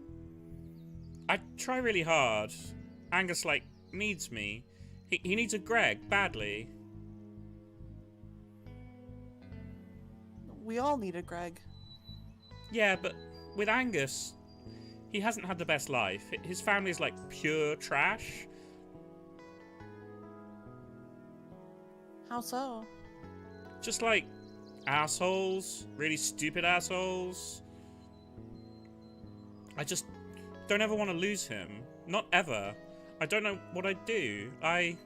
S2: I try really hard. Angus, like, needs me. He needs a Greg, badly.
S1: We all need a Greg.
S2: Yeah, but with Angus, he hasn't had the best life. His family's like pure trash.
S1: How so?
S2: Just like assholes. Really stupid assholes. I just don't ever want to lose him. Not ever. I don't know what I'd do. I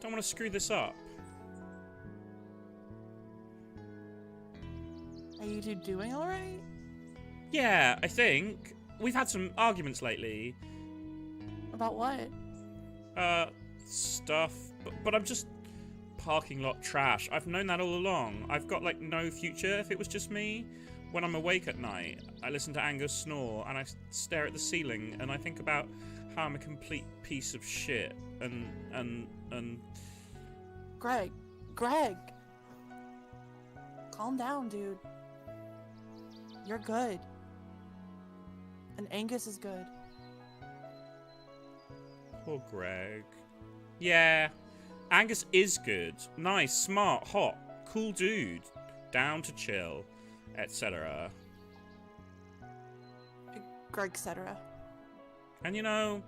S2: don't want to screw this up.
S1: Are you two doing alright?
S2: Yeah, I think. We've had some arguments lately.
S1: About what?
S2: Stuff. But I'm just parking lot trash. I've known that all along. I've got, like, no future if it was just me. When I'm awake at night, I listen to Angus snore, and I stare at the ceiling, and I think about how I'm a complete piece of shit, and...
S1: Greg! Calm down, dude. You're good. And Angus is good.
S2: Poor Greg. Yeah, Angus is good. Nice, smart, hot, cool dude. Down to chill, etc.
S1: Greg, etc.
S2: And you know,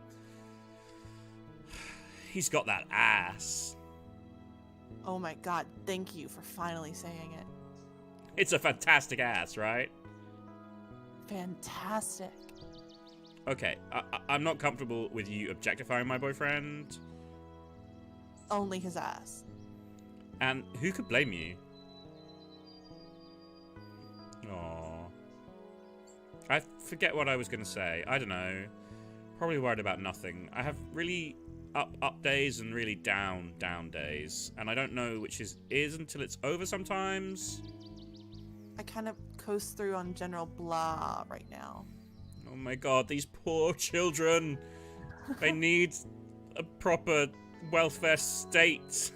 S2: He's got that ass.
S1: Oh my god, thank you for finally saying it.
S2: It's a fantastic ass, right?
S1: Fantastic.
S2: Okay, I'm not comfortable with you objectifying my boyfriend.
S1: Only his ass.
S2: And who could blame you? Aww. I forget what I was going to say. I don't know. Probably worried about nothing. I have really up days and really down days. And I don't know which is until it's over sometimes.
S1: I kind of coast through on general blah right now.
S2: Oh my god, these poor children. They need a proper welfare state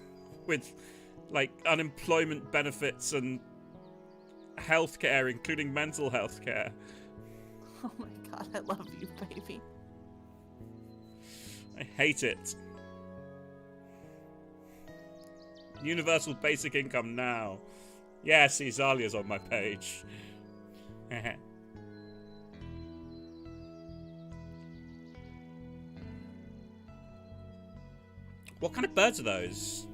S2: with, like, unemployment benefits and healthcare, including mental health care.
S1: Oh my god, I love you, baby.
S2: I hate it. Universal basic income now. Yeah, see, Zalia's on my page. What kind of birds are those?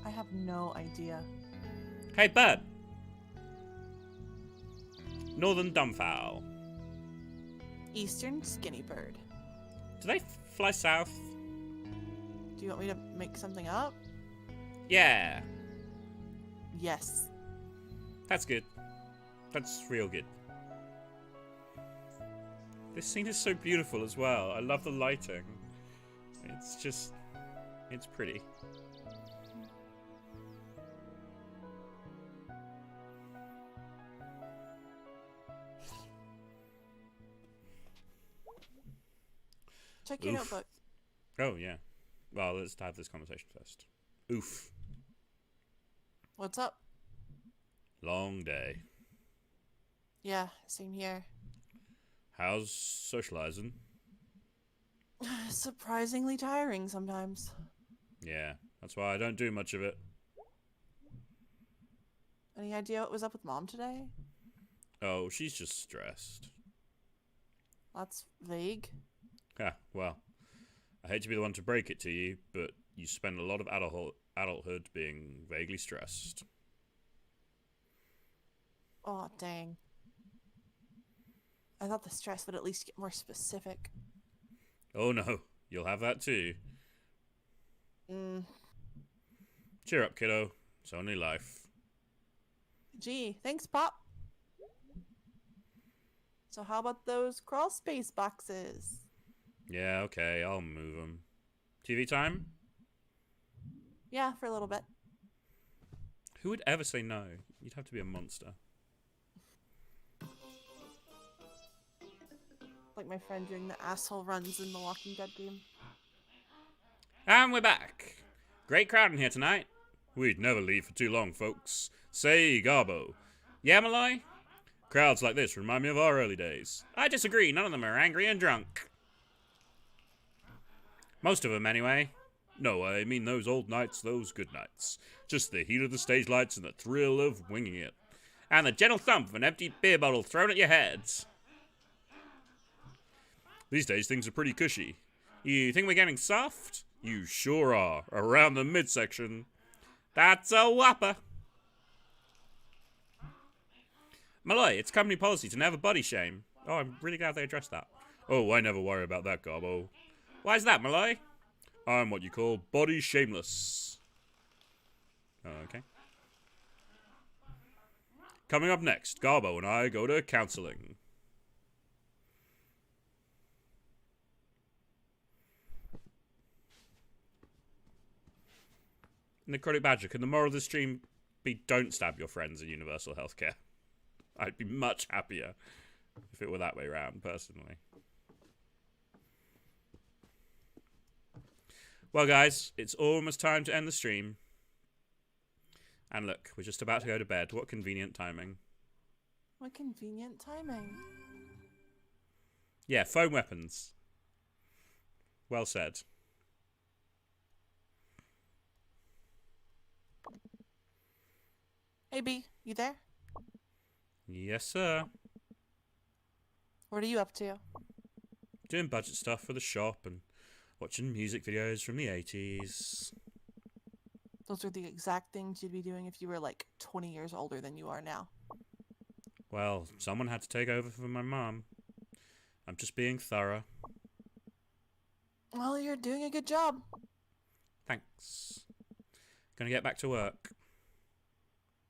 S1: I have no idea.
S2: Hey, bird. Northern dumbfowl.
S1: Eastern skinny bird.
S2: Do they fly south?
S1: Do you want me to make something up?
S2: Yeah.
S1: Yes.
S2: That's good. That's real good. This scene is so beautiful as well. I love the lighting. It's just... it's pretty.
S1: Check your
S2: Oof.
S1: notebook.
S2: Oh, yeah. Well, let's have this conversation first. Oof.
S1: What's up?
S2: Long day.
S1: Yeah, same here.
S2: How's socializing?
S1: Surprisingly tiring sometimes.
S2: Yeah, that's why I don't do much of it.
S1: Any idea what was up with Mom today?
S2: Oh, she's just stressed.
S1: That's vague.
S2: Yeah, well, I hate to be the one to break it to you, but you spend a lot of adulthood being vaguely stressed.
S1: Oh, dang. I thought the stress would at least get more specific.
S2: Oh no, you'll have that too. Cheer up, kiddo. It's only life.
S1: Gee, thanks, Pop. So how about those crawl space boxes?
S2: Yeah, okay, I'll move them. TV time?
S1: Yeah, for a little bit.
S2: Who would ever say no? You'd have to be a monster.
S1: Like my friend doing the asshole runs in the Walking Dead game.
S2: And we're back. Great crowd in here tonight. We'd never leave for too long, folks. Say, Garbo. Yeah, Malloy? Crowds like this remind me of our early days. I disagree. None of them are angry and drunk. Most of them, anyway. No, I mean those old nights, those good nights. Just the heat of the stage lights and the thrill of winging it. And the gentle thump of an empty beer bottle thrown at your heads. These days, things are pretty cushy. You think we're getting soft? You sure are. Around the midsection. That's a whopper. Malloy, it's company policy to never body shame. Oh, I'm really glad they addressed that. Oh, I never worry about that, Garbo. Why is that, Malloy? I'm what you call body shameless. Okay. Coming up next, Garbo and I go to counseling. Necrotic Badger, can the moral of the stream be don't stab your friends in universal healthcare? I'd be much happier if it were that way around, personally. Well, guys, it's almost time to end the stream. And look, we're just about to go to bed. What convenient timing.
S1: What convenient timing.
S2: Yeah, foam weapons. Well said.
S1: Hey, B, you there?
S2: Yes, sir.
S1: What are you up to?
S2: Doing budget stuff for the shop and watching music videos from the 80s.
S1: Those are the exact things you'd be doing if you were like 20 years older than you are now.
S2: Well, someone had to take over for my mom. I'm just being thorough.
S1: Well, you're doing a good job.
S2: Thanks. Gonna get back to work.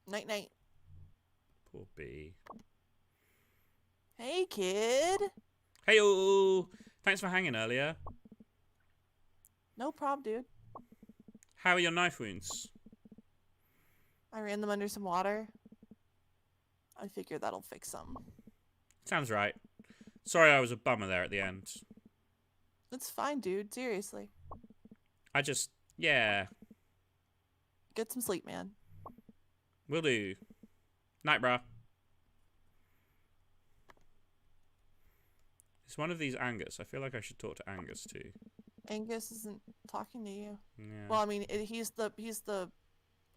S1: Night night.
S2: Poor bee.
S1: Hey, kid.
S2: Hey-o! Thanks for hanging earlier.
S1: No problem, dude.
S2: How are your knife wounds?
S1: I ran them under some water. I figure that'll fix them.
S2: Sounds right. Sorry I was a bummer there at the end.
S1: It's fine, dude. Seriously.
S2: Yeah.
S1: Get some sleep, man.
S2: Will do. Night, brah. It's one of these Angus. I feel like I should talk to Angus too.
S1: Angus isn't talking to you.
S2: Yeah.
S1: Well, I mean, he's the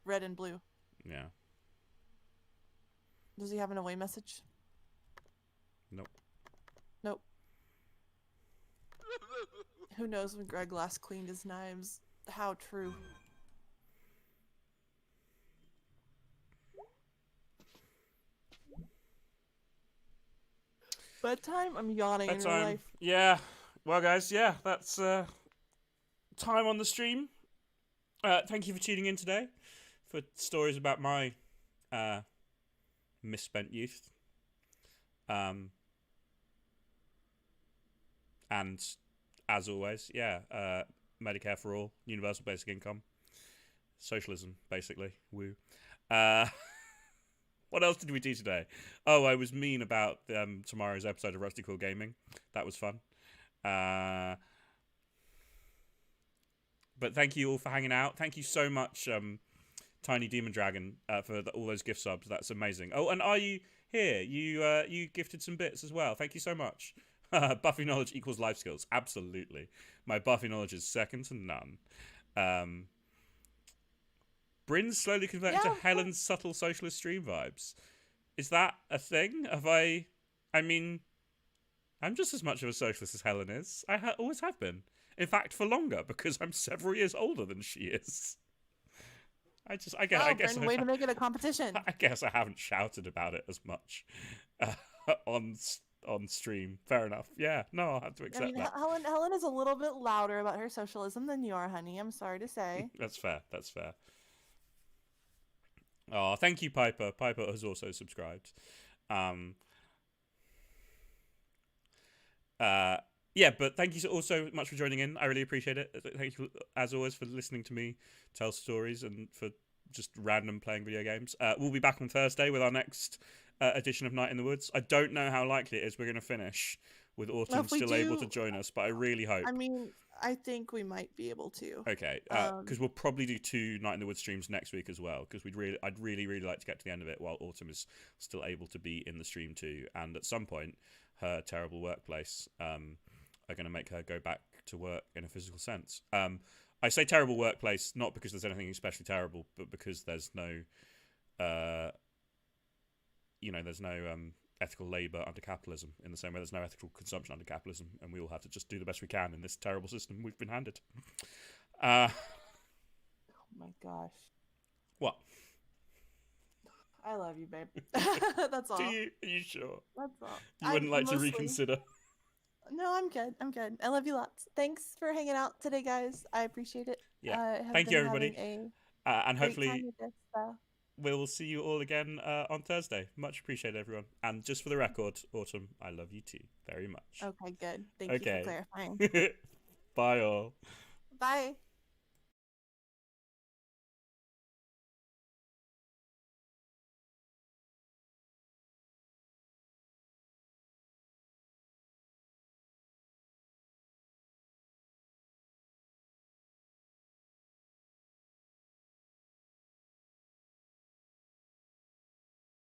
S1: red and blue.
S2: Yeah.
S1: Does he have an away message?
S2: Nope.
S1: Nope. Who knows when Greg last cleaned his knives? How true. Bedtime? I'm yawning in real
S2: Bedtime.
S1: life.
S2: Yeah. Well, guys, yeah, that's time on the stream. Thank you for tuning in today for stories about my misspent youth. And as always, yeah, Medicare for all, universal basic income, socialism, basically. Woo. What else did we do today? Oh, I was mean about tomorrow's episode of Rusty Quill Gaming. That was fun. But thank you all for hanging out. Thank you so much, Tiny Demon Dragon, for all those gift subs. That's amazing. Oh, and are you here? You gifted some bits as well. Thank you so much. Buffy knowledge equals life skills. Absolutely. My Buffy knowledge is second to none. Bryn's slowly converting to Helen's subtle socialist stream vibes. Is that a thing? I mean, I'm just as much of a socialist as Helen is. I always have been. In fact, for longer, because I'm several years older than she is. I guess
S1: Bryn, way to make it a competition.
S2: I guess I haven't shouted about it as much on stream. Fair enough. Yeah, no, I'll have to accept that.
S1: Helen is a little bit louder about her socialism than you are, honey. I'm sorry to say.
S2: That's fair. Oh, thank you, Piper. Piper has also subscribed. Yeah, but thank you so also much for joining in. I really appreciate it. Thank you, as always, for listening to me tell stories and for just random playing video games. We'll be back on Thursday with our next edition of Night in the Woods. I don't know how likely it is we're going to finish with Autumn still able to join us, but I really hope.
S1: I mean, I think we might be able to.
S2: Okay, because we'll probably do 2 Night in the Woods streams next week as well, because I'd really like to get to the end of it while Autumn is still able to be in the stream too, and at some point her terrible workplace are going to make her go back to work in a physical sense. I say terrible workplace not because there's anything especially terrible, but because there's no ethical labour under capitalism, in the same way there's no ethical consumption under capitalism, and we all have to just do the best we can in this terrible system we've been handed.
S1: Oh my gosh.
S2: What?
S1: I love you, babe. That's all.
S2: Do you? Are you sure?
S1: That's all.
S2: You wouldn't like to reconsider?
S1: No, I'm good. I love you lots. Thanks for hanging out today, guys. I appreciate it.
S2: Yeah. Thank you, everybody. And hopefully we'll see you all again on Thursday. Much appreciated, everyone. And just for the record, Autumn, I love you too very much.
S1: Okay, good. Thank you for clarifying.
S2: Bye, all.
S1: Bye.